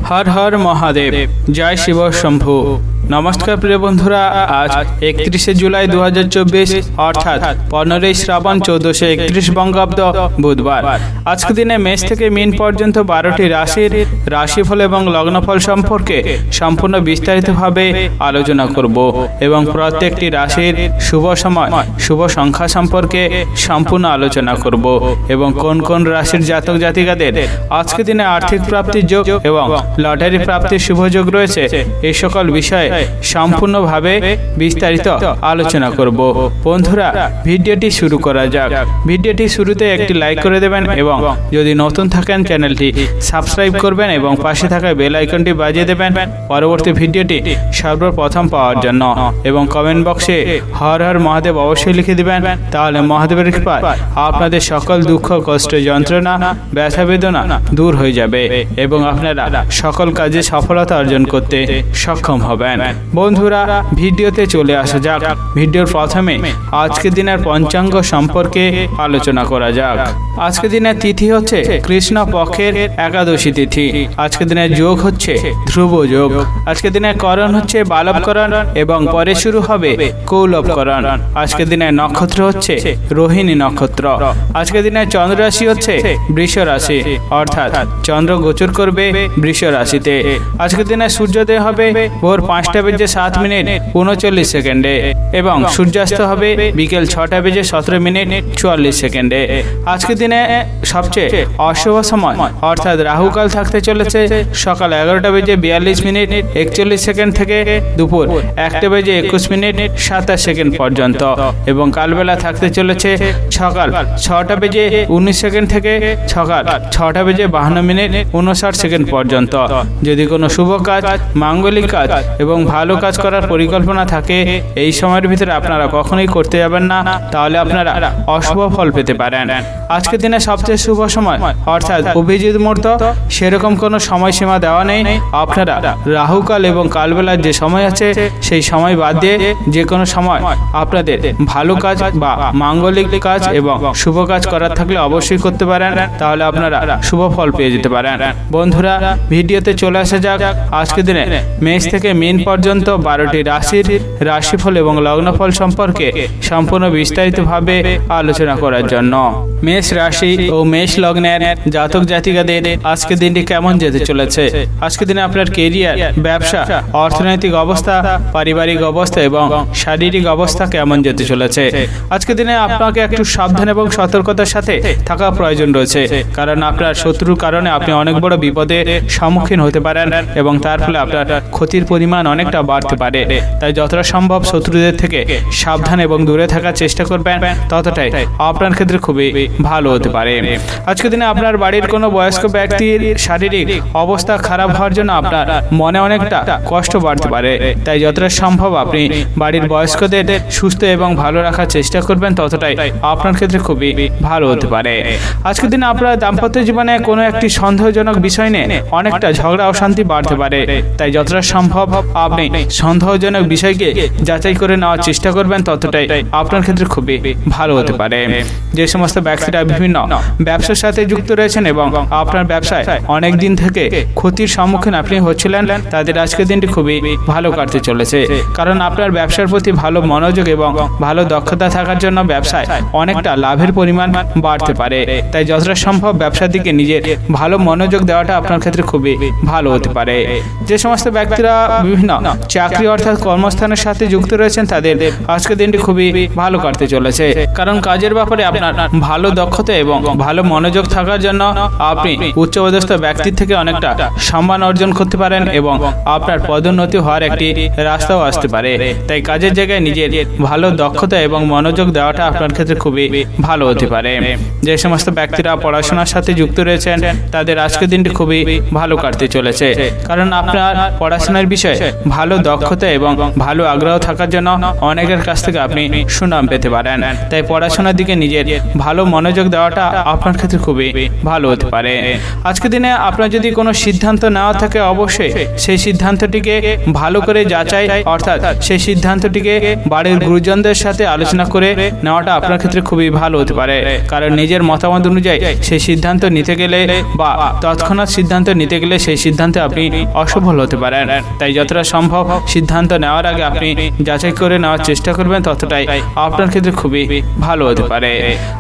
হর হর মহাদেব, জয় শিব শম্ভু। নমস্কার প্রিয় বন্ধুরা, আজ 31শে জুলাই 2024 অর্থাৎ 15ই শ্রাবণ 1431 বঙ্গাব্দ বুধবার। আজকের দিনে মেষ থেকে মীন পর্যন্ত 12টি রাশির রাশিফল এবং লগ্নফল সম্পর্কে সম্পূর্ণ বিস্তারিতভাবে আলোচনা করব এবং প্রত্যেকটি রাশির শুভ সময় শুভ সংখ্যা সম্পর্কে সম্পূর্ণ আলোচনা করব এবং কোন কোন রাশির জাতক জাতিকাদের আজকের দিনে আর্থিক প্রাপ্তির যোগ এবং লটারি প্রাপ্তির শুভ যোগ রয়েছে, এই সকল বিষয়ে সম্পূর্ণভাবে বিস্তারিত আলোচনা করব। বন্ধুরা, ভিডিওটি শুরু করা যাক। ভিডিওটি শুরুতে একটি লাইক করে দেবেন এবং যদি নতুন থাকেন চ্যানেলটি সাবস্ক্রাইব করবেন এবং পাশে থাকা বেল আইকনটি বাজিয়ে দেবেন পরবর্তী ভিডিওটি সর্বপ্রথম পাওয়ার জন্য। এবং কমেন্ট বক্সে হর হর মহাদেব অবশ্যই লিখে দিবেন, তাহলে মহাদেবের কৃপায় আপনাদের সকল দুঃখ কষ্ট যন্ত্রণা ব্যথা বেদনা দূর হয়ে যাবে এবং আপনারা সকল কাজে সফলতা অর্জন করতে সক্ষম হবেন। বন্ধুরা, ভিডিওতে চলে আসা যাক। ভিডিওর প্রথমে আজকের দিনের পঞ্চাঙ্গ সম্পর্কে আলোচনা করা যাক। আজকের দিনের তিথি হচ্ছে কৃষ্ণ পক্ষের একাদশী তিথি। আজকের দিনের যোগ হচ্ছে ধ্রুব যোগ। আজকের দিনের করণ হচ্ছে বালবকরণ এবং পরে শুরু হবে কৌলবকরণ। আজকের দিনের নক্ষত্র হচ্ছে রোহিণী নক্ষত্র। আজকের দিনের চন্দ্র রাশি হচ্ছে বৃষ রাশি, অর্থাৎ চন্দ্র গোচর করবে বৃষ রাশিতে। আজকের দিনে সূর্যোদয় হবে ভোর 5:07 এবং সূর্যাস্ত হবে বিকেল 6:17 আজকের দিনে সবচেয়ে অশুভ সময় অর্থাৎ রাহুকাল থাকতে চলেছে সকাল 11:42 থেকে দুপুর 1:21 পর্যন্ত এবং কালবেলা থাকতে চলেছে সকাল 6:19 থেকে সকাল 6:52 পর্যন্ত। যদি কোনো শুভ কাজ, মাঙ্গলিক কাজ এবং ভালো কাজ করার পরিকল্পনা থাকে, এই সময়ের ভিতরে আপনারা কখনোই করতে যাবেন না, তাহলে আপনারা অশুভ ফল পেতে পারেন। আজকের দিনে সবচেয়ে শুভ সময় অর্থাৎ অভিজিৎ মুহূর্ত, সেরকম কোনো সময়সীমা দেওয়া নেই। আপনারা রাহুকাল এবং কালবেলার যে সময় আছে সেই সময় বাদ দিয়ে যে কোনো সময় আপনাদের ভালো কাজ বা মাঙ্গলিক কাজ এবং শুভ কাজ করার থাকলে অবশ্যই করতে পারেন, তাহলে আপনারা শুভ ফল পেয়ে যেতে পারেন। বন্ধুরা, ভিডিওতে চলে আসা যাক আজকের দিনে মেষ থেকে মীন পর্যন্ত 12টি রাশির রাশিফল এবং লগ্নফল সম্পর্কে সম্পূর্ণ বিস্তারিতভাবে আলোচনা করার জন্য। মেষ রাশি ও মেষ লগ্নের জাতক জাতিকাদের আজকের দিনটি কেমন যেতে চলেছে? আজকের দিনে আপনার কেরিয়ার, ব্যবসা, অর্থনৈতিক অবস্থা, পারিবারিক অবস্থা এবং শারীরিক অবস্থা কেমন যেতে চলেছে? আজকের দিনে আপনাকে একটু সাবধান এবং সতর্কতার সাথে থাকা প্রয়োজন রয়েছে, কারণ আপনার শত্রুর কারণে আপনি অনেক বড় বিপদের সম্মুখীন হতে পারেন এবং তার ফলে আপনার ক্ষতির পরিমাণ অনেকটা বাড়তে পারে। তাই যতটা সম্ভব শত্রুদের থেকে সাবধান এবং দূরে থাকার চেষ্টা করবেন, ততটাই আপনার ক্ষেত্রে খুবই ভালো হতে পারে। আজকের দিনে আপনার বাড়ির কোনো বয়স্ক ব্যক্তির শারীরিক অবস্থা খারাপ হওয়ার জন্য আপনার মনে অনেকটা কষ্ট বাড়তে পারে। তাই যতটা সম্ভব আপনি বাড়ির বয়স্কদের সুস্থ এবং ভালো রাখার চেষ্টা করবেন, ততটাই আপনার ক্ষেত্রে খুবই ভালো হতে পারে। আজকের দিনে আপনার দাম্পত্য জীবনে কোনো একটি সন্দেহজনক বিষয় নিয়ে অনেকটা ঝগড়া অশান্তি বাড়তে পারে। তাই যতটা সম্ভব আপনি সন্দেহজনক বিষয়কে যাচাই করে নেওয়ার চেষ্টা করবেন, ততটাই আপনার ক্ষেত্রে খুবই ভালো হতে পারে। যে সমস্ত ব্যক্তিরা বিভিন্ন ব্যবসার সাথে যুক্ত রয়েছেন এবং আপনার ব্যবসায় অনেক দিন থেকে ক্ষতির সম্মুখীন আপনি হচ্ছিলেন, তাদের আজকের দিনটি খুবই ভালো কাটতে চলেছে, কারণ আপনার ব্যবসার প্রতি ভালো মনোযোগ এবং ভালো দক্ষতা থাকার জন্য ব্যবসায় অনেকটা লাভের পরিমাণ বাড়তে পারে। তাই যতটা সম্ভব ব্যবসার দিকে নিজের ভালো মনোযোগ দেওয়াটা আপনার ক্ষেত্রে খুবই ভালো হতে পারে। যে সমস্ত ব্যক্তিরা বিভিন্ন চাকরি অর্থাৎ কর্মস্থানের সাথে যুক্ত রয়েছেন, তাদের আজকের দিনটি খুবই ভালো কাটতে চলেছে, কারণ কাজের ব্যাপারে আপনার ভালো দক্ষতা এবং ভালো মনোযোগ থাকার জন্য আপনি উচ্চপদস্থ ব্যক্তির থেকে অনেকটা সম্মান অর্জন করতে পারেন এবং আপনার পদোন্নতি হওয়ার একটি রাস্তাও আসতে পারে। তাই কাজের জায়গায় নিজের ভালো দক্ষতা এবং মনোযোগ দেওয়াটা আপনার ক্ষেত্রে খুবই ভালো হতে পারে। যে সমস্ত ব্যক্তিরা পড়াশোনার সাথে যুক্ত রয়েছেন, তাদের আজকের দিনটি খুবই ভালো কাটতে চলেছে, কারণ আপনার পড়াশোনার বিষয়ে ভালো দক্ষতা এবং ভালো আগ্রহ থাকার জন্য অনেকের কাছ থেকে আপনি সুনাম পেতে পারেন। তাই পড়াশোনার দিকে নিজের ভালো মনোযোগ দেওয়াটা আপনার ক্ষেত্রে খুবই ভালো হতে পারে। আজকের দিনে আপনার যদি কোনো সিদ্ধান্ত নেওয়া থাকে, অবশ্যই সেই সিদ্ধান্তটিকে ভালো করে যাচাই, অর্থাৎ সেই সিদ্ধান্তটিকে বাড়ির গুরুজনদের সাথে আলোচনা করে নেওয়াটা আপনার ক্ষেত্রে খুবই ভালো হতে পারে। কারণ নিজের মতামত অনুযায়ী সেই সিদ্ধান্ত নিতে গেলে বা তৎক্ষণাৎ সিদ্ধান্ত নিতে গেলে সেই সিদ্ধান্তে আপনি অসফল হতে পারেন। তাই যতটা সম্ভব সিদ্ধান্ত নেওয়ার আগে আপনি যাচাই করে নেওয়ার চেষ্টা করবেন, ততটাই আপনার ক্ষেত্রে খুবই ভালো হতে পারে।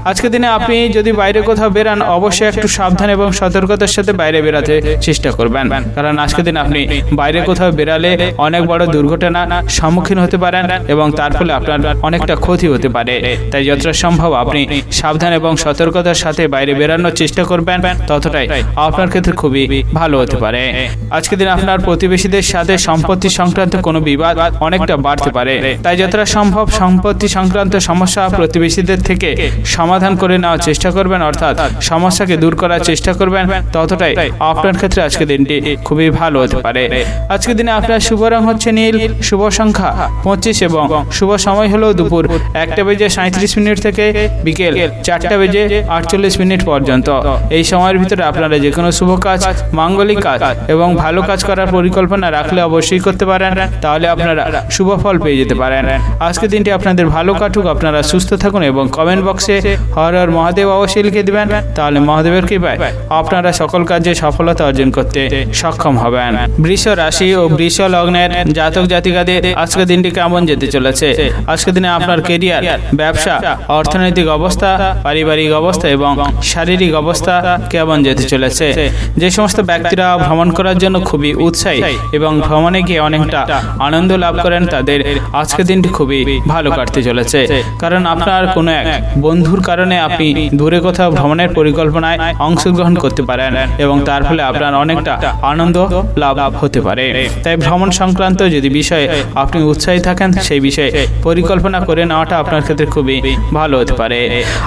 আজকের দিনে আপনি যদি বাইরে কোথাও বেরান, অবশ্যই একটু সাবধান এবং সতর্কতার সাথে বাইরে বেরাতে চেষ্টা করবেন। কারণ আজকের দিন আপনি বাইরে কোথাও বেরালে অনেক বড় দুর্ঘটনার সম্মুখীন হতে পারেন এবং তার ফলে আপনার অনেকটা ক্ষতি হতে পারে। তাই যতটা সম্ভব আপনি সাবধান এবং সতর্কতার সাথে বাইরে বেরানোর চেষ্টা করবেন, ততটাই আপনার ক্ষেত্রে খুবই ভালো হতে পারে। আজকের দিন আপনার প্রতিবেশীদের সাথে সম্পত্তি সংক্রান্ত কোনো বিবাদ অনেকটা বাড়তে পারে। তাই যতটা সম্ভব সম্পত্তি সংক্রান্ত সমস্যা প্রতিবেশীদের থেকে সমাধান করে নেওয়ার চেষ্টা করবেন, অর্থাৎ সমস্যাকে দূর করার চেষ্টা করবেন, ততটাই আপনার ক্ষেত্রে আজকের দিনটি খুবই ভালো হতে পারে। আজকের দিনে আপনার শুভ রং হচ্ছে নীল, শুভ সংখ্যা 25 এবং শুভ সময় হলো দুপুর 1:37 থেকে বিকেল 4:48 পর্যন্ত। এই সময়ের ভিতরে আপনারা যে কোনো শুভ কাজ, মাঙ্গলিক কাজ এবং ভালো কাজ করার পরিকল্পনা রাখলে অবশ্যই করতে পারেন, তাহলে আপনারা শুভ ফল পেয়ে যেতে পারেন। আজকের দিনটি আপনাদের ভালো কাটুক, আপনারা সুস্থ থাকুন এবং কমেন্ট বক্সে হর হর মহাদেব অবশ্যই লিখে দিবেন, তাহলে মহাদেবের কৃপায় আপনারা সকল কাজে সফলতা অর্জন করতে সক্ষম হবেন। বৃষ রাশি ও বৃষ লগ্নের জাতক জাতিকাদের আজকের দিনটি কেমন যেতে চলেছে? আজকের দিনে আপনার কেরিয়ার, ব্যবসা, অর্থনৈতিক অবস্থা, পারিবারিক অবস্থা এবং শারীরিক অবস্থা কেমন যেতে চলেছে? যে সমস্ত ব্যক্তিরা ভ্রমণ করার জন্য খুবই উৎসাহী এবং ভ্রমণে গিয়ে অনেকটা আনন্দ লাভ করেন, তাদের আজকের দিনটি খুবই ভালো কাটতে চলেছে। কারণ আপনার কোনো এক বন্ধুর কারণে আপনি দূরে কোথাও ভ্রমণের পরিকল্পনায় অংশগ্রহণ করতে পারেন এবং তার ফলে আপনার অনেকটা আনন্দ লাভ হতে পারে। তাই ভ্রমণ সংক্রান্ত যদি বিষয়ে আপনি উৎসাহী থাকেন, সেই বিষয়ে পরিকল্পনা করে নেওয়াটা আপনার ক্ষেত্রে খুবই ভালো হতে পারে।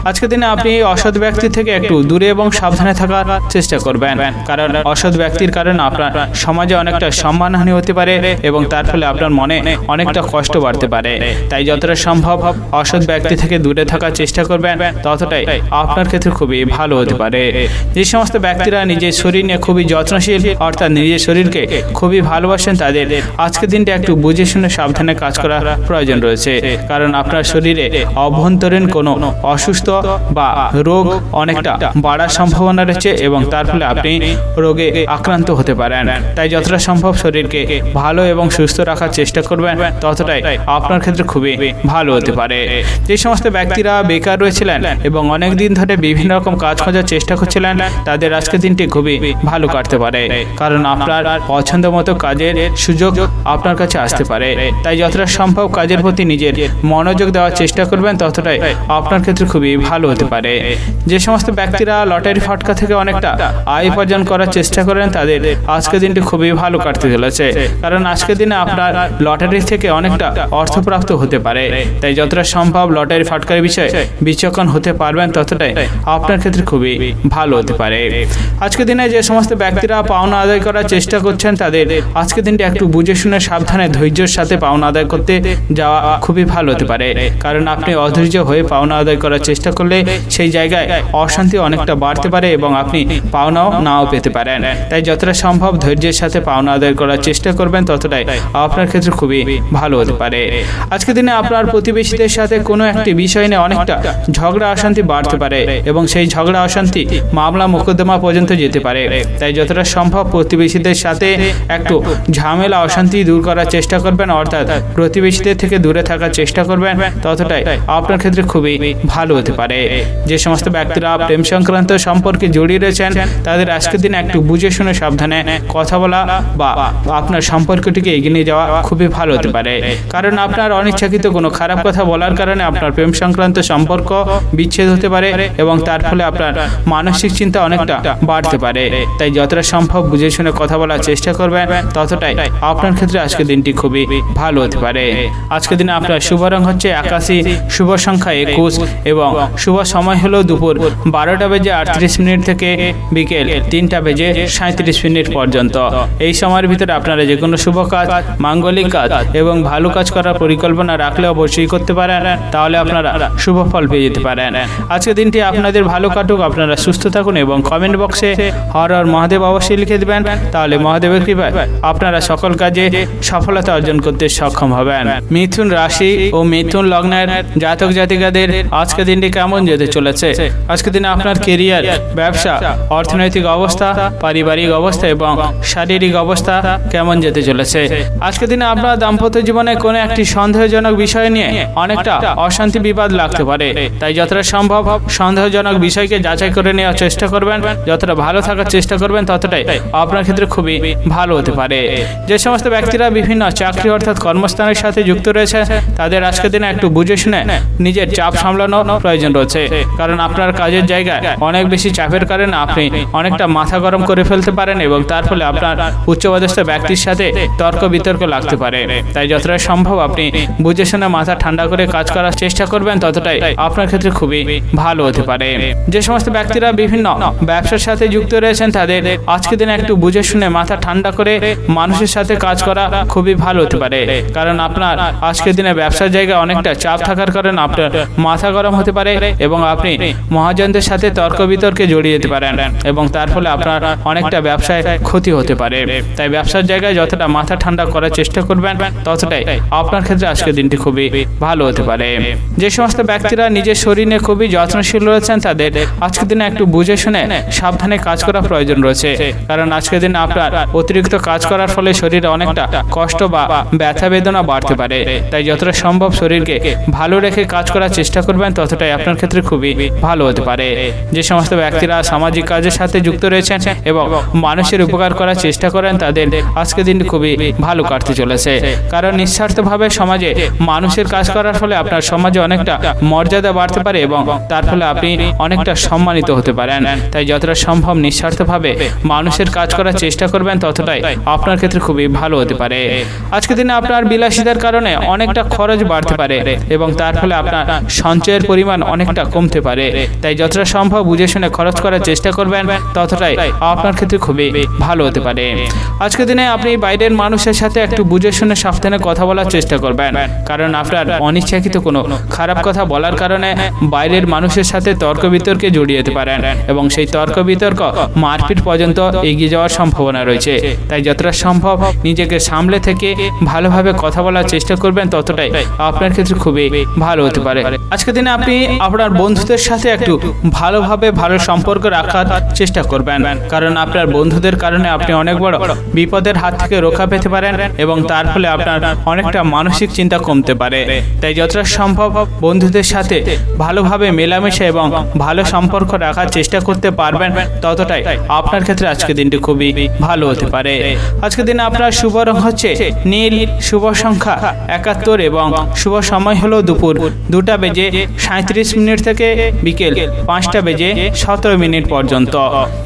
আজকের দিনে আপনি অসৎ ব্যক্তি থেকে একটু দূরে এবং সাবধানে থাকার চেষ্টা করবেন, কারণ অসৎ ব্যক্তির কারণে আপনার সমাজে অনেকটা সম্মানহানি হতে পারে এবং তার ফলে আপনার মনে অনেকটা কষ্ট বাড়তে পারে। তাই যতটা সম্ভব অসৎ ব্যক্তি থেকে দূরে থাকার চেষ্টা করবেন, ততটাই আপনার ক্ষেত্রে খুবই ভালো হতে পারে। যে সমস্ত ব্যক্তিরা নিজের শরীর নিয়ে খুবই যত্নশীল, অর্থাৎ নিজের শরীরকে খুবই ভালোবাসেন, তাদের আজকের দিনটা একটু বুঝে শুনে সাবধানে কাজ করা প্রয়োজন রয়েছে। কারণ আপনার শরীরে অভ্যন্তরীণ কোনো অসুস্থ বা রোগ অনেকটা বাড়ার সম্ভাবনা রয়েছে এবং তার ফলে আপনি রোগে আক্রান্ত হতে পারেন। তাই যতটা সম্ভব শরীরকে ভালো এবং সুস্থ রাখার চেষ্টা করবেন, ততটাই আপনার ক্ষেত্রে খুবই ভালো হতে পারে। যে সমস্ত ব্যক্তিরা বেকার রয়েছিলেন এবং অনেক দিন ধরে বিভিন্ন রকম কাজ খোঁজার চেষ্টা করছিলেন, তাদের আজকের দিনটি খুবই ভালো কাটতে পারে। কারণ আপনার পছন্দ মতো কাজের সুযোগ আপনার কাছে আসতে পারে। তাই যতটা সম্ভব কাজের প্রতি নিজের মনোযোগ দেওয়ার চেষ্টা করবেন, ততটাই আপনার ক্ষেত্রে খুবই ভালো হতে পারে। যে সমস্ত ব্যক্তিরা লটারি ফাটকা থেকে অনেকটা আয় উপার্জন করার চেষ্টা করেন, তাদের আজকের দিনটি খুবই ভালো কাটতে চলেছে। কারণ আজকের দিনে আপনার লটারি থেকে অনেকটা অর্থপ্রাপ্ত হতে পারে। তাই যতটা সম্ভব লটারি ফাটকার বিষয়ে বিচক্ষণ হতে পারবেন, ততটাই আপনার ক্ষেত্রে খুবই ভালো হতে পারে। আজকের দিনে যে সমস্ত ব্যক্তিরা পাওনা আদায় করার চেষ্টা করছেন, তাদের আজকের দিনটি একটু বুঝে শুনে সাবধানে ধৈর্যের সাথে পাওনা আদায় করতে যাওয়া খুবই ভালো হতে পারে। কারণ আপনি অধৈর্য হয়ে পাওনা আদায় করার চেষ্টা করলে সেই জায়গায় অশান্তি অনেকটা বাড়তে পারে এবং আপনি পাওনাও নাও পেতে পারেন। তাই যতটা সম্ভব ধৈর্যের সাথে পাওনা আদায় করার চেষ্টা করবেন, ততটাই আপনার ক্ষেত্রে খুবই ভালো হতে পারে। আজকের দিনে আপনার প্রতিবেশীদের সাথে কোনো একটি বিষয় নিয়ে অনেকটা ঝগড়া অশান্তি বাড়তে পারে এবং সেই ঝগড়া অশান্তি মামলা মোকদ্দমা পর্যন্ত যেতে পারে। তাই যতটা সম্ভব প্রতিবেশীদের সাথে একটু ঝামেলা অশান্তি দূর করার চেষ্টা করবেন, অর্থাৎ প্রতিবেশীদের থেকে দূরে থাকার চেষ্টা করবেন, ততটাই আপনার ক্ষেত্রে খুবই ভালো হতে পারে। যে সমস্ত ব্যক্তিরা প্রেম সংক্রান্ত সম্পর্কে জড়িয়ে রয়েছেন, তাদের আজকের দিনে একটু বুঝে শুনে সাবধানে কথা বলা বা আপনার সম্পর্কটিকে এগিয়ে নিয়ে যাওয়া খুবই ভালো হতে পারে। কারণ আপনার অনিচ্ছাকৃত কোনো খারাপ কথা বলার কারণে আপনার প্রেম সংক্রান্ত সম্পর্ক বিচ্ছেদ হতে পারে এবং তার ফলে আপনার মানসিক চিন্তা অনেকটা বাড়তে পারে। তাই যতটা সম্ভব বুঝে শুনে কথা বলার চেষ্টা করবেন, ততটাই আপনার ক্ষেত্রে আজকের দিনটি খুবই ভালো হতে পারে। আজকের দিনে আপনার শুভ রং হচ্ছে আকাশী, শুভ সংখ্যা 21 এবং শুভ সময় হলো দুপুর 12:38 থেকে বিকেল 3:37 পর্যন্ত। এই সময়ের ভিতরে আপনারা যে কোনো শুভ শুভ কাজ, মাঙ্গলিক কাজ এবং ভালো কাজ করার পরিকল্পনা রাখলে অবশ্যই করতে পারেন, তাহলে আপনারা শুভ ফল পেয়ে যেতে পারেন। আজকের দিনটি আপনাদের ভালো কাটুক, আপনারা সুস্থ থাকুন এবং কমেন্ট বক্সে হর হর মহাদেব অবশ্যই লিখে দেবেন, তাহলে মহাদেবের কৃপায় আপনারা সকল কাজে সফলতা অর্জন করতে সক্ষম হবেন। মিথুন রাশি ও মিথুন লগ্নের জাতক জাতিকাদের আজকের দিনটি কেমন যেতে চলেছে? আজকের দিনে আপনার কেরিয়ার, ব্যবসা, অর্থনৈতিক অবস্থা, পারিবারিক অবস্থা এবং শারীরিক অবস্থা কেমন যেতে চলেছে? আজকের দিনে আপনার দাম্পত্য জীবনে কোনো একটি সন্দেহজনক বিষয় নিয়ে অনেকটা অশান্তি বিবাদ লাগতে পারে, তাই যতটা সম্ভব সন্দেহজনক বিষয়কে যাচাই করে নেওয়ার চেষ্টা করবেন। যতটা ভালো থাকার চেষ্টা করবেন ততটাই আপনার ক্ষেত্রে খুবই ভালো হতে পারে। যে সমস্ত ব্যক্তিরা বিভিন্ন চাকরি অর্থাৎ কর্মস্থানের সাথে যুক্ত রয়েছে তাদের আজকের দিনে একটু বুঝে শুনে নিজের চাপ সামলানো প্রয়োজন রয়েছে, কারণ আপনার কাজের জায়গায় অনেক বেশি চাপের কারণে আপনি অনেকটা মাথা গরম করে ফেলতে পারেন এবং তার ফলে আপনার উচ্চপদস্থ ব্যক্তির সাথে তর্ক বিতর্ক লাগতে পারে। তাই যতটা সম্ভব আপনি বুঝে শুনে মাথা ঠান্ডা করে কাজ করার চেষ্টা করবেন, ততটাই আপনার ক্ষেত্রে খুবই ভালো হতে পারে। যে সমস্ত ব্যক্তিরা বিভিন্ন ব্যবসার সাথে যুক্ত রয়েছেন তাদের আজকের দিনে একটু বুঝে শুনে মাথা ঠান্ডা করে মানুষের সাথে কাজ করা খুবই ভালো হতে পারে, কারণ আপনার আজকের দিনে ব্যবসার জায়গায় অনেকটা চাপ থাকার কারণে আপনার মাথা গরম হতে পারে এবং আপনি মহাজনদের সাথে তর্ক বিতর্কে জড়িয়ে যেতে পারেন এবং তার ফলে আপনার অনেকটা ব্যবসায় ক্ষতি হতে পারে। তাই ব্যবসার জায়গায় যতটা মাথা ঠান্ডা করার চেষ্টা করবেন ততটাই আপনার ক্ষেত্রে আজকের দিনটি খুবই ভালো হতে পারে। যে সমস্ত ব্যক্তিরা নিজের শরীর নিয়ে খুবই যত্নশীল রয়েছেন তাদের আজকের দিনে একটু বুঝে শুনে সাবধানে কাজ করা প্রয়োজন রয়েছে, কারণ আজকের দিনে আপনার অতিরিক্ত কাজ করার ফলে শরীরে অনেকটা কষ্ট বা ব্যথা বেদনা বাড়তে পারে। তাই যতটা সম্ভব শরীরকে ভালো রেখে কাজ করার চেষ্টা করবেন ততটাই আপনার ক্ষেত্রে খুবই ভালো হতে পারে। যে সমস্ত ব্যক্তিরা সামাজিক কাজের সাথে যুক্ত রয়েছেন এবং মানুষের উপকার করার চেষ্টা করেন তাদের আজকের দিনটি খুবই ভালো কাটতে চলেছে, কারণ নিঃস্বার্থভাবে সমাজে মানুষের কাজ করার ফলে আপনার সমাজে অনেকটা মর্যাদা বাড়তে পারে এবং তার ফলে আপনি অনেকটা সম্মানিত হতে পারেন। তাই যতটা সম্ভব নিঃস্বার্থভাবে মানুষের কাজ করার চেষ্টা করবেন ততটাই আপনার ক্ষেত্রে খুবই ভালো হতে পারে। আজকের দিনে আপনার বিলাসিতার কারণে অনেকটা খরচ বাড়তে পারে এবং তার ফলে আপনার সঞ্চয়ের পরিমাণ অনেকটা কমতে পারে। তাই যতটা সম্ভব বুঝে শুনে খরচ করার চেষ্টা করবেন ততটাই আপনার ক্ষেত্রে খুবই ভালো হতে পারে। আজকের দিনে আপনি বাইরের মানুষের সাথে একটু বুঝে শুনে সাবধানে কথা বলার চেষ্টা করবেন, কারণ আপনার অনিচ্ছাকৃত কোনো খারাপ কথা বলার কারণে বাইরের মানুষের সাথে তর্ক বিতর্কে জড়িয়ে যেতে পারেন এবং সেই তর্ক বিতর্ক মারপিট পর্যন্ত এগিয়ে যাওয়ার সম্ভাবনা রয়েছে। তাই যতটা সম্ভব নিজেকে সামলে থেকে ভালোভাবে কথা বলার চেষ্টা করবেন ততটাই আপনার ক্ষেত্রে খুবই ভালো হতে পারে। আজকের দিনে আপনি আপনার বন্ধুদের সাথে একটু ভালোভাবে ভালো সম্পর্ক রাখার চেষ্টা করবেন, কারণ আপনার বন্ধুদের কারণে আপনি অনেক বড় বিপদের হাত থেকে রক্ষা পেতে পারেন এবং তার ফলে আপনার অনেকটা মানসিক চিন্তা কমতে পারে। তাই যতটা সম্ভব বন্ধুদের সাথে ভালোভাবে মেলামেশা এবং ভালো সম্পর্ক রাখার চেষ্টা করতে পারবেন ততটাই আপনার ক্ষেত্রে আজকের দিনটি খুবই ভালো হতে পারে। আজকের দিনে আপনার শুভ রং হচ্ছে নীল, শুভ সংখ্যা 71 এবং শুভ সময় হলো দুপুর 2:37 থেকে বিকেল 5:17 পর্যন্ত।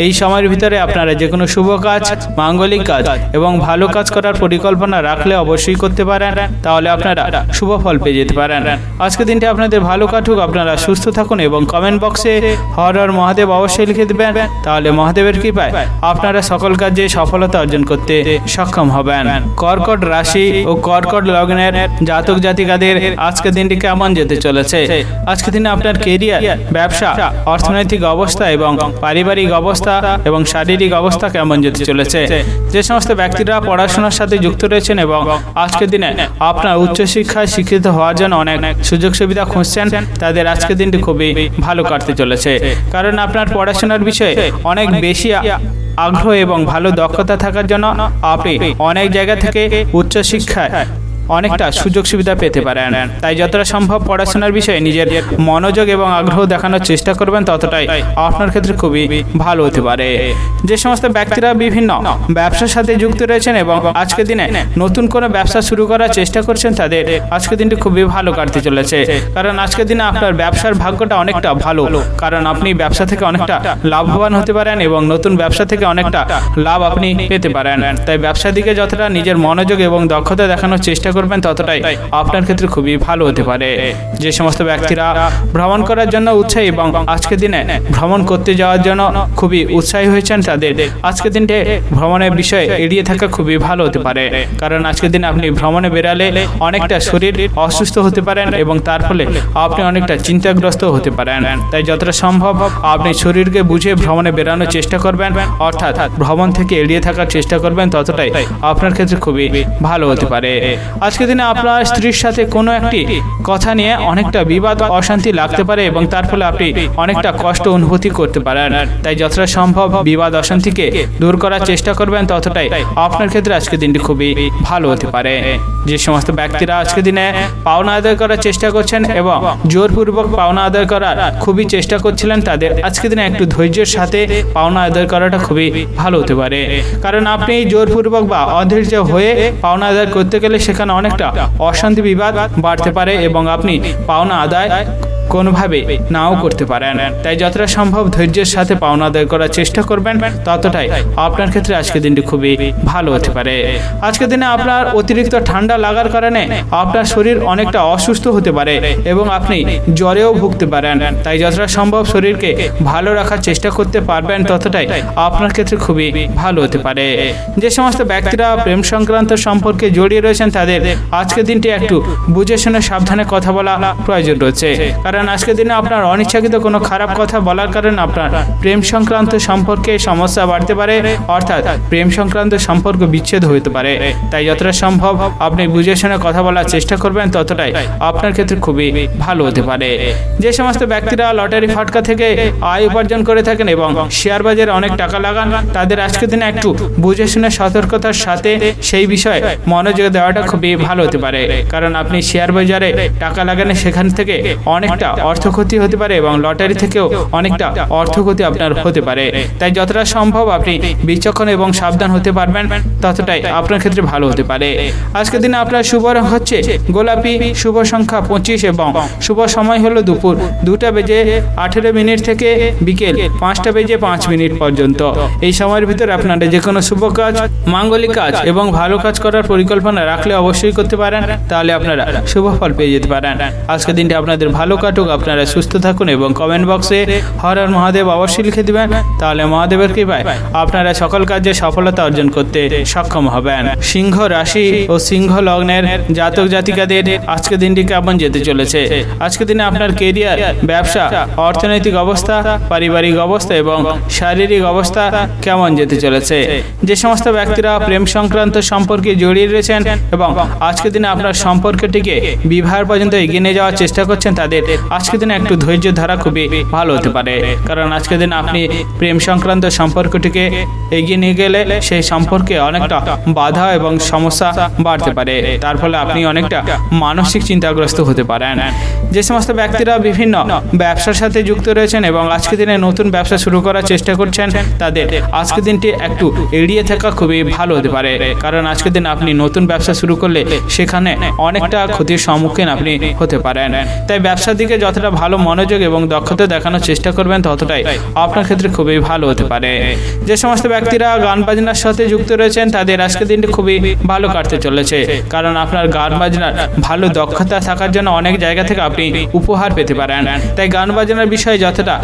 এই সময়ের ভিতরে আপনারা যে কোনো শুভ কাজ, মাঙ্গলিক কাজ এবং ভালো কাজ করার পরিকল্পনা রাখলে অবশ্যই করতে পারেন, তাহলে আপনারা শুভ ফল পেয়ে যেতে পারেন। আজকের দিনটি আপনাদের ভালো কাটুক, আপনারা সুস্থ থাকুন এবং কমেন্ট বক্সে হর হর মহাদেব অবশ্যই লিখে দেবেন, তাহলে মহাদেবের কৃপায় আপনারা সকল কাজে সফলতা অর্জন করতে সক্ষম হবেন। কর্কট রাশি ও কর্কট লগ্নের জাতক জাতিকাদের আজকের দিনটি কেমন যেতে চলেছে? আজকের দিনে আপনার কেরিয়ার, ব্যবসা, অর্থনৈতিক অবস্থা এবং পারিবারিক অবস্থা এবং শারীরিক অবস্থা কেমন যেতে চলেছে? যে সমস্ত ব্যক্তিরা পড়াশোনার সাথে যুক্ত রয়েছেন এবং আজকের দিনে আপনার উচ্চশিক্ষায় শিক্ষিত হওয়ার জন্য অনেক সুযোগ সুবিধা খুঁজছেন তাদের আজকের দিনটি খুবই ভালো কাটতে চলেছে, কারণ আপনার পড়াশোনার বিষয়ে অনেক বেশি আগ্রহ এবং ভালো দক্ষতা থাকার জন্য আপনি অনেক জায়গা থেকে উচ্চশিক্ষায় অনেকটা সুযোগ সুবিধা পেতে পারেন। তাই যতটা সম্ভব পড়াশোনার বিষয়ে নিজের মনোযোগ এবং আগ্রহ দেখানোর চেষ্টা করবেন ততটাই আপনার ক্ষেত্রে খুবই ভালো হতে পারে। যে সমস্ত ব্যক্তিরা বিভিন্ন ব্যবসার সাথে যুক্ত রয়েছেন এবং আজকের দিনে নতুন কোনো ব্যবসা শুরু করার চেষ্টা করছেন তাদের আজকের দিনটি খুবই ভালো কাটতে চলেছে, কারণ আজকের দিনে আপনার ব্যবসার ভাগ্যটা অনেকটা ভালো, কারণ আপনি ব্যবসা থেকে অনেকটা লাভবান হতে পারেন এবং নতুন ব্যবসা থেকে অনেকটা লাভ আপনি পেতে পারেন। তাই ব্যবসার দিকে যতটা নিজের মনোযোগ এবং দক্ষতা দেখানোর চেষ্টা করবেন ততটাই আপনার ক্ষেত্রে খুবই ভালো হতে পারে। যে সমস্ত ব্যক্তিরা ভ্রমণ করার জন্য উৎসাহী এবং আজকের দিনে ভ্রমণ করতে যাওয়ার জন্য খুবই উৎসাহী হয়েছেন, তাদের আজকের দিনটি ভ্রমণের বিষয়ে এড়িয়ে থাকা খুবই ভালো হতে পারে। কারণ আজকের দিন আপনি ভ্রমণে বেরালে অনেকটা শরীর অসুস্থ হতে পারেন এবং তার ফলে আপনি অনেকটা চিন্তাগ্রস্ত হতে পারেন। তাই যতটা সম্ভব আপনি শরীরকে বুঝে ভ্রমণে বেরানোর চেষ্টা করবেন, অর্থাৎ ভ্রমণ থেকে এড়িয়ে থাকার চেষ্টা করবেন, ততটাই আপনার ক্ষেত্রে খুবই ভালো হতে পারে। আজকের দিনে আপনার স্ত্রীর সাথে কোনো একটি কথা নিয়ে অনেকটা বিবাদ অশান্তি লাগতে পারে এবং তার ফলে আপনি অনেকটা কষ্ট অনুভূতি করতে পারেন। তাই যতটা সম্ভব বিবাদ অশান্তিকে দূর করার চেষ্টা করবেন, ততটাই আপনার ক্ষেত্রে আজকের দিনটি খুবই ভালো হতে পারে। যে সমস্ত ব্যক্তিরা আজকের দিনে পাওনা আদায় করার চেষ্টা করছেন এবং জোরপূর্বক পাওনা আদায় করার খুবই চেষ্টা করছিলেন, তাদের আজকের দিনে একটু ধৈর্যের সাথে পাওনা আদায় করাটা খুবই ভালো হতে পারে। কারণ আপনি জোরপূর্বক বা অধৈর্য হয়ে পাওনা আদায় করতে গেলে সেখানে অনেকটা অশান্তি বিবাদ বাড়তে পারে এবং আপনি পাওনা আদায় কোনোভাবে নাও করতে পারেন। তাই যতটা সম্ভব ধৈর্যের সাথে পাওনা আদায় করার চেষ্টা করবেন, ততটাই আপনার ক্ষেত্রে আজকের দিনটি খুবই ভালো হতে পারে। আজকের দিনে আপনার অতিরিক্ত ঠান্ডা লাগার কারণে আপনার শরীর অনেকটা অসুস্থ হতে পারে এবং আপনি জ্বরেও ভুগতে পারেন। তাই যতটা সম্ভব শরীরকে ভালো রাখার চেষ্টা করতে পারবেন, ততটাই আপনার ক্ষেত্রে খুবই ভালো হতে পারে। যে সমস্ত ব্যক্তিরা প্রেম সংক্রান্ত সম্পর্কে জড়িয়ে রয়েছেন, তাদের আজকের দিনটি একটু বুঝে শুনে সাবধানে কথা বলা প্রয়োজন রয়েছে। কারণ আজকের দিনে আপনার অনিচ্ছাকৃত কোনো খারাপ কথা বলার কারণে আপনার প্রেম সংক্রান্ত সম্পর্কে সমস্যা বাড়তে পারে, অর্থাৎ প্রেম সংক্রান্ত সম্পর্ক বিচ্ছেদ হতে পারে। তাই যতটা সম্ভব আপনি বুঝে শুনে কথা বলার চেষ্টা করবেন, ততটাই আপনার ক্ষেত্রে খুবই ভালো হতে পারে। যে সমস্ত ব্যক্তিরা লটারি ফাটকা থেকে আয় উপার্জন করে থাকেন এবং শেয়ার বাজারে অনেক টাকা লাগান, তাদের আজকের দিনে একটু বুঝে শুনে সতর্কতার সাথে সেই বিষয়ে মনোযোগ দেওয়াটা খুবই ভালো হতে পারে। কারণ আপনি শেয়ার বাজারে টাকা লাগালে সেখান থেকে অনেকটা অর্থ ক্ষতি হতে পারে এবং লটারি থেকেও অনেকটা অর্থ ক্ষতি আপনার হতে পারে। তাই যতটা সম্ভব আপনি বিচক্ষণ এবং সাবধান হতে পারবেন, ততটাই আপনার ক্ষেত্রে ভালো হতে পারে। আজকের দিনে আপনার শুভ রং হচ্ছে গোলাপি, শুভ সংখ্যা 25 এবং শুভ সময় হলো দুপুর 2:18 থেকে বিকেল 5:05 পর্যন্ত। এই সময়ের ভিতরে আপনারা যে কোনো শুভ কাজ, মাঙ্গলিক কাজ এবং ভালো কাজ করার পরিকল্পনা রাখলে অবশ্যই করতে পারেন, তাহলে আপনারা শুভ ফল পেয়ে যেতে পারেন। আজকের দিনটি আপনাদের ভালো কাটুক, আপনারা সুস্থ থাকুন এবং কমেন্ট বক্সে হর হর মহাদেব অবশ্যই লিখে দিবেন, তাহলে মহাদেবের কৃপায় আপনারা সকল কাজে সফলতা অর্জন করতে সক্ষম হবেন। সিংহ রাশি ও সিংহ লগ্নের জাতক জাতিকাদের আজকের দিনটি কেমন যেতে চলেছে? আজকের দিনে আপনার কেরিয়ার, ব্যবসা, অর্থনৈতিক অবস্থা, পারিবারিক অবস্থা এবং শারীরিক অবস্থা কেমন যেতে চলেছে? যে সমস্ত ব্যক্তিরা প্রেম সংক্রান্ত সম্পর্কে জড়িয়ে রয়েছেন এবং আজকের দিনে আপনার সম্পর্কটিকে বিবাহ পর্যন্ত এগিয়ে নিয়ে যাওয়ার চেষ্টা করছেন, তাদের আজকের দিনে একটু ধৈর্য ধরা খুবই ভালো হতে পারে। কারণ আজকের দিন আপনি প্রেম সংক্রান্ত সম্পর্কটিকে এগিয়ে নিয়ে গেলে সেই সম্পর্কে অনেকটা বাধা এবং সমস্যা বাড়তে পারে, তার ফলে আপনি অনেকটা মানসিক চিন্তাগ্রস্ত হতে পারেন। যে সমস্ত ব্যক্তিরা বিভিন্ন ব্যবসার সাথে যুক্ত রয়েছেন এবং আজকের দিনে নতুন ব্যবসা শুরু করার চেষ্টা করছেন, তাদের আজকের দিনটি একটু এড়িয়ে থাকা খুবই ভালো হতে পারে। কারণ আজকের দিন আপনি নতুন ব্যবসা শুরু করলে সেখানে অনেকটা ক্ষতির সম্মুখীন আপনি হতে পারেন। তাই ব্যবসার দিকে যতটা ভালো মনোযোগ এবং দক্ষতা দেখানোর চেষ্টা করবেন, ততটাই আপনার ক্ষেত্রে খুবই ভালো হতে পারে। যে সমস্ত ব্যক্তিরা গান বাজনার সাথে যুক্ত রয়েছেন, তাদের আজকের দিনটি খুবই ভালো কাটতে চলেছে। কারণ আপনার গান বাজনার ভালো দক্ষতা থাকার জন্য অনেক জায়গা থেকে আপনি উপহার পেতে পারেন। তাই গান বাজনার বিষয়ে যতটা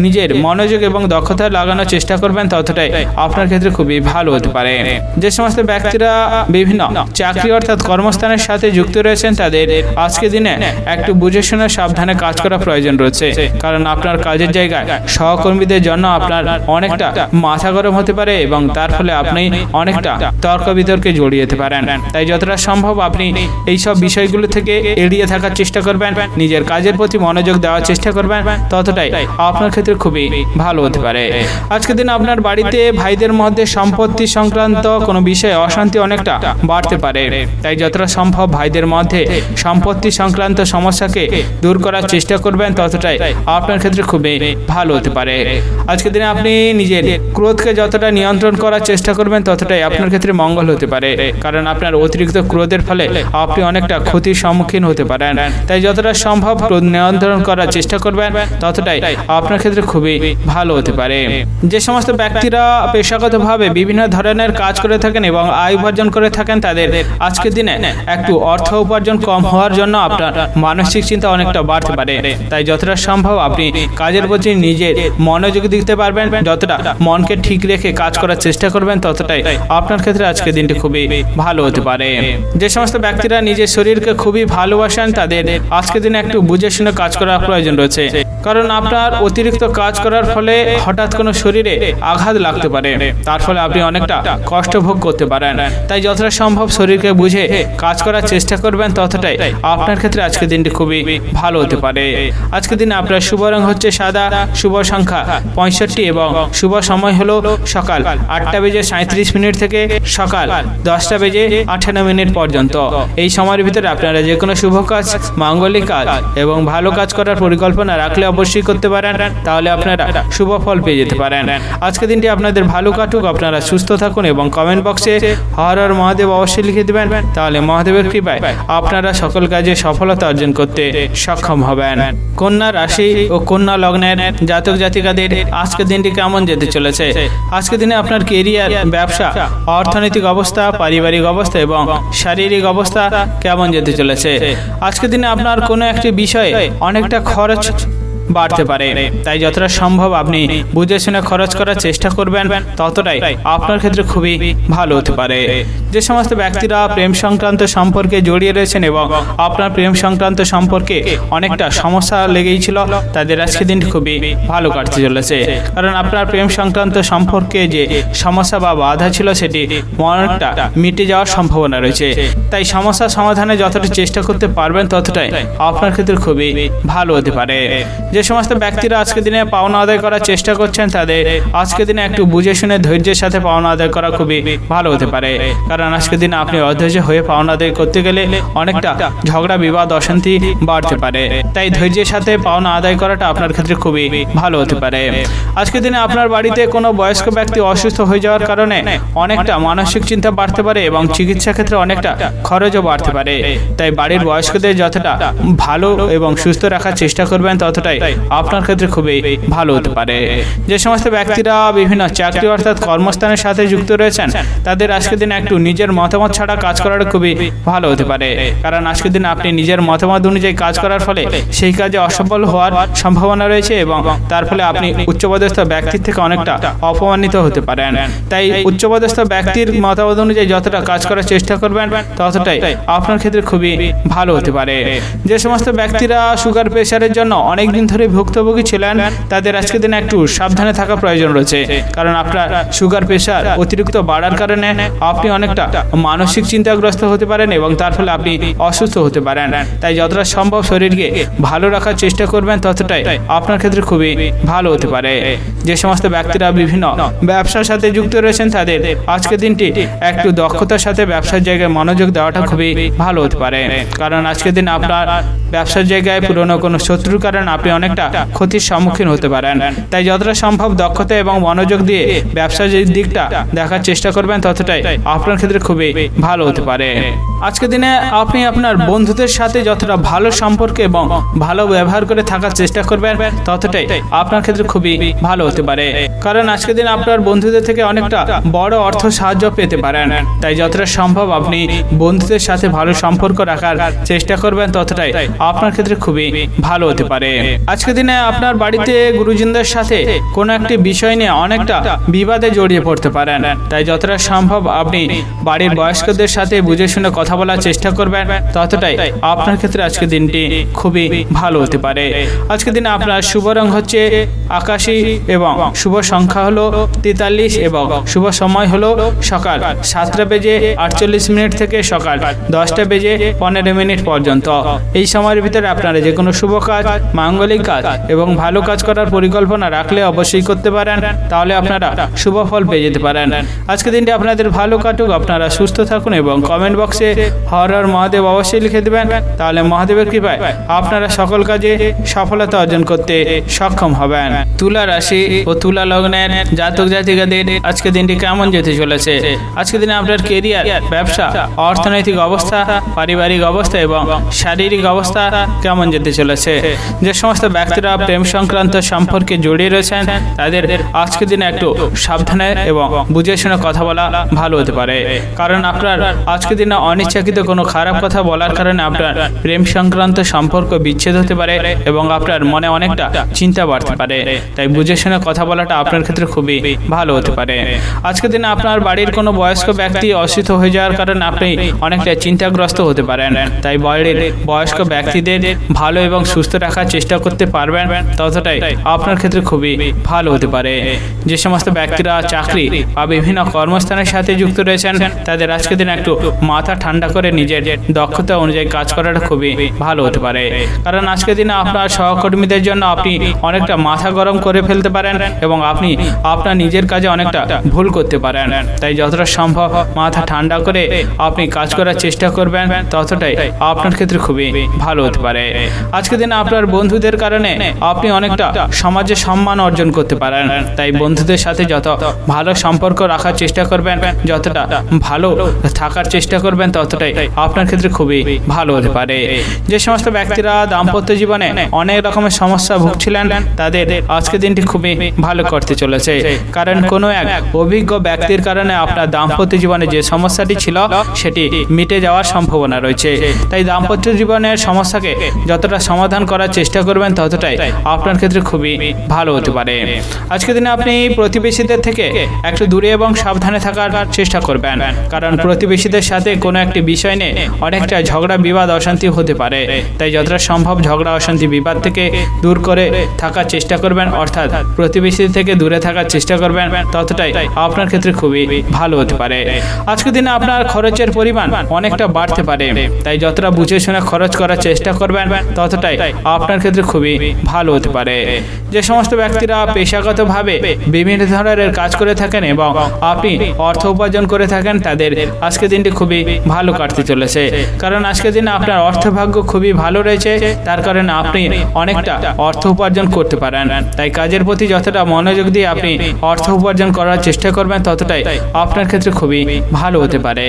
নিজের মনোযোগ এবং দক্ষতা লাগানোর চেষ্টা করবেন, ততটাই আপনার ক্ষেত্রে খুবই ভালো হতে পারে। যে সমস্ত ব্যক্তিরা বিভিন্ন চাকরি অর্থাৎ কর্মস্থানের সাথে যুক্ত রয়েছেন, তাদের আজকের দিনে একটু বুঝে শুনে সাবধানে কাজ করা প্রয়োজন রয়েছে। কারণ আপনার কাজের জায়গায় সহকর্মীদের জন্য আপনার অনেকটা মাথা গরম হতে পারে এবং তার ফলে আপনি অনেকটা তর্ক বিতর্কে জড়িয়ে যেতে পারেন। তাই যতটা সম্ভব আপনি এই সব বিষয়গুলো থেকে এড়িয়ে থাকার চেষ্টা করবেন, নিজের কাজের প্রতি মনোযোগ দেওয়ার চেষ্টা করবেন, ততটাই আপনার ক্ষেত্রে খুবই ভালো হতে পারে। আজকের দিন আপনার বাড়িতে ভাইদের মধ্যে সম্পত্তি সংক্রান্ত কোনো বিষয়ে অশান্তি অনেকটা বাড়তে পারে। তাই যতটা সম্ভব ভাইদের মধ্যে সম্পত্তি সংক্রান্ত সমস্যাকে দূর করার করার চেষ্টা করবেন ততটাই আপনার ক্ষেত্রে খুবই ভালো হতে পারে। আজকের দিনে আপনি নিজের ক্রোধকে যতটা নিয়ন্ত্রণ করার চেষ্টা করবেন ততটাই আপনার ক্ষেত্রে মঙ্গল হতে পারে, কারণ আপনার অতিরিক্ত ক্রোধের ফলে আপনি অনেকটা ক্ষতির সম্মুখীন হতে পারেন। তাই যতটা সম্ভব ক্রোধ নিয়ন্ত্রণ করার চেষ্টা করবেন ততটাই আপনার ক্ষেত্রে খুবই ভালো হতে পারে। যে সমস্ত ব্যক্তিরা পেশাগতভাবে বিভিন্ন ধরনের কাজ করে থাকেন এবং আয় উপার্জন করে থাকেন, তাদের আজকের দিনে একটু অর্থ উপার্জন কম হওয়ার জন্য আপনার মানসিক চিন্তা অনেকটা বাড়তে পারে। তাই যতটা সম্ভব আপনি কাজের প্রতি নিজের মনোযোগ দিতে পারবেন, যতটা মনকে ঠিক রেখে কাজ করার চেষ্টা করবেন ততটাই আপনার ক্ষেত্রে আজকের দিনটি খুবই ভালো হতে পারে। যে সমস্ত ব্যক্তিরা নিজের শরীরকে খুবই ভালোবাসেন তাদের আজকের দিনে একটু বুঝে শুনে কাজ করার প্রয়োজন রয়েছে, কারণ আপনার অতিরিক্ত কাজ করার ফলে হঠাৎ কোনো শরীরে আঘাত লাগতে পারে, তার ফলে আপনি অনেকটা কষ্ট ভোগ করতে পারেন। তাই যতটা সম্ভব শরীরকে বুঝে কাজ করার চেষ্টা করবেন ততটাই আপনার ক্ষেত্রে আজকের দিনটি খুবই ভালো হতে পারে। আজকের দিনে আপনার শুভ রং হচ্ছে সাদা, শুভ সংখ্যা 65 এবং শুভ সময় হলো সকাল 8:37 থেকে সকাল 10:58 পর্যন্ত। এই সময়ের ভিতরে আপনারা যে কোনো শুভ কাজ, মাঙ্গলিক কাজ এবং ভালো কাজ করার পরিকল্পনা রাখলে অবশ্যই করতে পারেন, তাহলে আপনারা শুভ ফল পেয়ে যেতে পারেন। আজকের দিনটি আপনাদের ভালো কাটুক, আপনারা সুস্থ থাকুন এবং কমেন্ট বক্সে হর হর মহাদেব অবশ্যই লিখে দেবেন, তাহলে মহাদেবের কৃপায় আপনারা সকল কাজে সফলতা অর্জন করতে সক্ষম হবেন। কন্যা রাশি ও কন্যা লগ্নের জাতক জাতিকাদের আজকের দিনটি কেমন যেতে চলেছে? আজকের দিনে আপনার কেরিয়ার, ব্যবসা, অর্থনৈতিক অবস্থা, পারিবারিক অবস্থা এবং শারীরিক অবস্থা কেমন যেতে চলেছে? আজকের দিনে আপনার কোনো একটি বিষয়ে অনেকটা খরচ বাড়তে পারে, তাই যতটা সম্ভব আপনি বুঝে শুনে খরচ করার চেষ্টা করবেন ততটাই আপনার ক্ষেত্রে খুবই ভালো হতে পারে। যে সমস্ত ব্যক্তিরা প্রেম সংক্রান্ত সম্পর্কে জড়িয়ে রয়েছেন এবং আপনার প্রেম সংক্রান্ত সম্পর্কে অনেকটা সমস্যা লেগেই ছিল, তাদের আজকের দিনটি খুবই ভালো কাটতে চলেছে, কারণ আপনার প্রেম সংক্রান্ত সম্পর্কে যে সমস্যা বা বাধা ছিল সেটি অনেকটা মিটে যাওয়ার সম্ভাবনা রয়েছে। তাই সমস্যা সমাধানে যতটা চেষ্টা করতে পারবেন ততটাই আপনার ক্ষেত্রে খুবই ভালো হতে পারে। যে সমস্ত ব্যক্তিরা আজকের দিনে পাওনা আদায় করার চেষ্টা করছেন তাদের আজকের দিনে একটু বুঝে শুনে ধৈর্যের সাথে পাওনা আদায় করা খুবই ভালো হতে পারে, কারণ আজকের দিনে আপনি অধৈর্য হয়ে পাওনা আদায় করতে গেলে অনেকটা ঝগড়া, বিবাদ, অশান্তি বাড়তে পারে। তাই ধৈর্যের সাথে পাওনা আদায় করাটা আপনার ক্ষেত্রে খুবই ভালো হতে পারে। আজকের দিনে আপনার বাড়িতে কোনো বয়স্ক ব্যক্তি অসুস্থ হয়ে যাওয়ার কারণে অনেকটা মানসিক চিন্তা বাড়তে পারে এবং চিকিৎসা ক্ষেত্রে অনেকটা খরচও বাড়তে পারে। তাই বাড়ির বয়স্কদের যতটা ভালো এবং সুস্থ রাখার চেষ্টা করবেন ততটাই আপনার ক্ষেত্রে খুবই ভালো হতে পারে। যে সমস্ত ব্যক্তিরা বিভিন্ন চাকরি অর্থাৎ কর্মস্থানের সাথে যুক্ত রয়েছেন তাদের আজকের দিনে একটু নিজের মতামত ছাড়া কাজ করাটা খুবই ভালো হতে পারে, কারণ আজকের দিনে আপনি নিজের মতামত অনুযায়ী কাজ করার ফলে সেই কাজে অসফল হওয়ার সম্ভাবনা রয়েছে এবং তার ফলে আপনি উচ্চপদস্থ ব্যক্তির থেকে অনেকটা অপমানিত হতে পারেন। তাই উচ্চপদস্থ ব্যক্তির মতামত অনুযায়ী যতটা কাজ করার চেষ্টা করবেন ততটাই আপনার ক্ষেত্রে খুবই ভালো হতে পারে। যে সমস্ত ব্যক্তিরা সুগার প্রেশারের জন্য অনেকদিন ধরে ভুক্তভোগী ছিলেন তাদের আজকের দিনে একটু সাবধানে থাকা প্রয়োজন রয়েছে, কারণ আপনার সুগার প্রেশার অতিরিক্ত বাড়ার কারণে আপনি অনেকটা মানসিক চিন্তাগ্রস্ত হতে পারেন এবং তার ফলে আপনি অসুস্থ হতে পারেন। তাই যতটা সম্ভব শরীরকে ভালো রাখার চেষ্টা করবেন ততটাই আপনার ক্ষেত্রে খুবই ভালো হতে পারে। যে সমস্ত ব্যক্তিরা বিভিন্ন ব্যবসার সাথে যুক্ত রয়েছেন তাদের আজকের দিনটি একটু দক্ষতার সাথে ব্যবসার জায়গায় মনোযোগ দেওয়াটা খুবই ভালো হতে পারে, কারণ আজকের দিন আপনার ব্যবসার জায়গায় পুরনো কোনো শত্রুর কারণে আপনি অনেকটা ক্ষতির সম্মুখীন হতে পারেন। তাই যতটা সম্ভব দক্ষতা এবং মনোযোগ দিয়ে ব্যবসার যে দিকটা দেখার চেষ্টা করবেন ততটাই আপনার ক্ষেত্রে খুবই ভালো হতে পারে। আজকের দিনে আপনি আপনার বন্ধুদের সাথে যতটা ভালো সম্পর্ক এবং ভালো ব্যবহার করে থাকার চেষ্টা করবেন ততটাই আপনার ক্ষেত্রে খুবই ভালো হতে পারে, কারণ আজকের দিন আপনার বন্ধুদের থেকে অনেকটা বড় অর্থ সাহায্য পেতে পারেন। তাই যতটা সম্ভব আপনি বন্ধুদের সাথে ভালো সম্পর্ক রাখার চেষ্টা করবেন ততটাই আপনার ক্ষেত্রে খুবই ভালো হতে পারে। আজকের দিনে আপনার বাড়িতে গুরুজনদের সাথে কোনো একটি বিষয় নিয়ে অনেকটা বিবাদে জড়িয়ে পড়তে পারেন। তাই যতটা সম্ভব আপনি বাড়ির বয়স্কদের সাথে বুঝে শুনে কথা বলার চেষ্টা করবেন ততটাই আপনার ক্ষেত্রে আজকের দিনটি খুবই ভালো হতে পারে। আজকের দিনে আপনার শুভ রং হচ্ছে আকাশী এবং শুভ সংখ্যা হলো 43 এবং শুভ সময় হলো সকাল 7:48 থেকে সকাল 10:15 পর্যন্ত। এই সময়ের ভিতরে আপনারা যে কোনো শুভ কাজ, মাঙ্গলিক কাজ এবং ভালো কাজ করার পরিকল্পনা রাখলে অবশ্যই করতে পারেন, তাহলে আপনারা শুভ ফল পেয়ে যেতে পারেন। আজকে দিনটি আপনাদের ভালো কাটুক, আপনারা সুস্থ থাকুন এবং কমেন্ট বক্সে হর হর মহাদেব অবশ্যই লিখে দেবেন, তাহলে মহাদেবের কৃপায় আপনারা সকল কাজে সফলতা অর্জন করতে সক্ষম হবেন। তুলা রাশি ও তুলা লগ্নের জাতক জাতিকাদের আজকে দিনটি কেমন যেতে চলেছে? আজকে দিনে আপনার কেরিয়ার, ব্যবসা, অর্থনৈতিক অবস্থা, পারিবারিক অবস্থা এবং শারীরিক অবস্থা কেমন যেতে চলেছে? যে সমস্ত ব্যক্তিরা প্রেম সংক্রান্ত সম্পর্কে জড়িয়ে রয়েছেন তাদের আজকে দিনে একটু সাবধানে এবং বুঝে শুনে কথা বলা ভালো হতে পারে, কারণ আপনার আজকে দিনে অনিচ্ছাকৃত কোনো খারাপ কথা বলার কারণে আপনার প্রেম সংক্রান্ত সম্পর্ক বিচ্ছেদ হতে পারে এবং আপনার মনে অনেকটা চিন্তা বাড়তে পারে। তাই বুঝে শুনে কথা বলাটা আপনার ক্ষেত্রে খুবই ভালো হতে পারে। আজকে দিনে আপনার বাড়ির কোনো বয়স্ক ব্যক্তি অসুস্থ হয়ে যাওয়ার কারণে আপনি অনেকটা চিন্তাগ্রস্ত হতে পারেন, তাই বাড়ির বয়স্ক ব্যক্তিদের ভালো এবং সুস্থ রাখার চেষ্টা করতে পারবেন, ততটাই আপনার ক্ষেত্রে খুবই ভালো হতে পারে। যে সমস্ত ব্যক্তিরা চাকরি বা বিভিন্ন কর্মস্থানের সাথে যুক্ত রয়েছেন তাদের আজকে দিন একটু মাথা ঠান্ডা করে নিজের দক্ষতা অনুযায়ী কাজ করাটা খুবই ভালো হতে পারে, কারণ আজকে দিনে আপনার সহকর্মীদের জন্য আপনি অনেকটা মাথা গরম করে ফেলতে পারেন এবং আপনি আপনার নিজের কাজে অনেকটা ভুল করতে পারেন। তাই যতটা সম্ভব মাথা ঠান্ডা করে আপনি কাজ করার চেষ্টা করবেন, ততটাই আপনার ক্ষেত্রে খুবই ভালো হতে পারে। আজকে দিনে আপনার বন্ধুদের কারণে আপনি অনেকটা সমাজে সম্মান অর্জন করতে পারেন, তাই বন্ধুদের সাথে যত ভালো সম্পর্ক রাখার চেষ্টা করবেন, যতটা ভালো থাকার চেষ্টা করবেন, ততটাই আপনার ক্ষেত্রে খুবই ভালো হতে পারে। যে সমস্ত ব্যক্তিরা দাম্পত্য জীবনে অনেক রকমের সমস্যা ভুগছিলেন তাদের আজকে দিনটি খুবই ভালো করতে চলেছে, কারণ কোনো এক অভিজ্ঞ ব্যক্তির কারণে আপনার দাম্পত্য জীবনে যে সমস্যাটি ছিল সেটি মিটে যাওয়ার সম্ভাবনা রয়েছে। তাই দাম্পত্য জীবনের সমস্যাকে যতটা সমাধান করার চেষ্টা করবেন, ততটাই আপনার ক্ষেত্রে খুবই ভালো হতে পারে। আজকে দিনে আপনি প্রতিবেশীদের থেকে একটু দূরে এবং সাবধানে থাকার চেষ্টা করবেন, কারণ প্রতিবেশীদের সাথে কোনো একটি বিষয় নিয়ে অনেকটা ঝগড়া বিবাদ অশান্তি হতে পারে। তাই যতটা সম্ভব ঝগড়া অশান্তি বিবাদ থেকে দূর করে থাকার চেষ্টা করবেন, অর্থাৎ প্রতিবেশী থেকে দূরে থাকার চেষ্টা করবেন, ততটাই আপনার ক্ষেত্রে খুবই ভালো হতে পারে। আজকে দিনে আপনার খরচের পরিমাণ অনেকটা বাড়তে পারে, তাই যতটা বুঝে শুনে খরচ করার চেষ্টা করবেন, ততটাই আপনার ক্ষেত্রে খুবই ভালো হতে পারে। যে সমস্ত ব্যক্তিরা পেশাগতভাবে বিভিন্ন ধরনের কাজ করে থাকেন এবং আপনি অর্থ উপার্জন করে থাকেন তাদের আজকে দিনটি খুবই ভালো কাটতে চলেছে, কারণ আজকে দিনে আপনার অর্থভাগ্য খুবই ভালো রয়েছে, তার কারণে আপনি অনেকটা অর্থ উপার্জন করতে পারেন। তাই কাজের প্রতি যতটা মনোযোগ দিয়ে আপনি অর্থ উপার্জন করার চেষ্টা করবেন, ততটাই আপনার ক্ষেত্রে খুবই ভালো হতে পারে।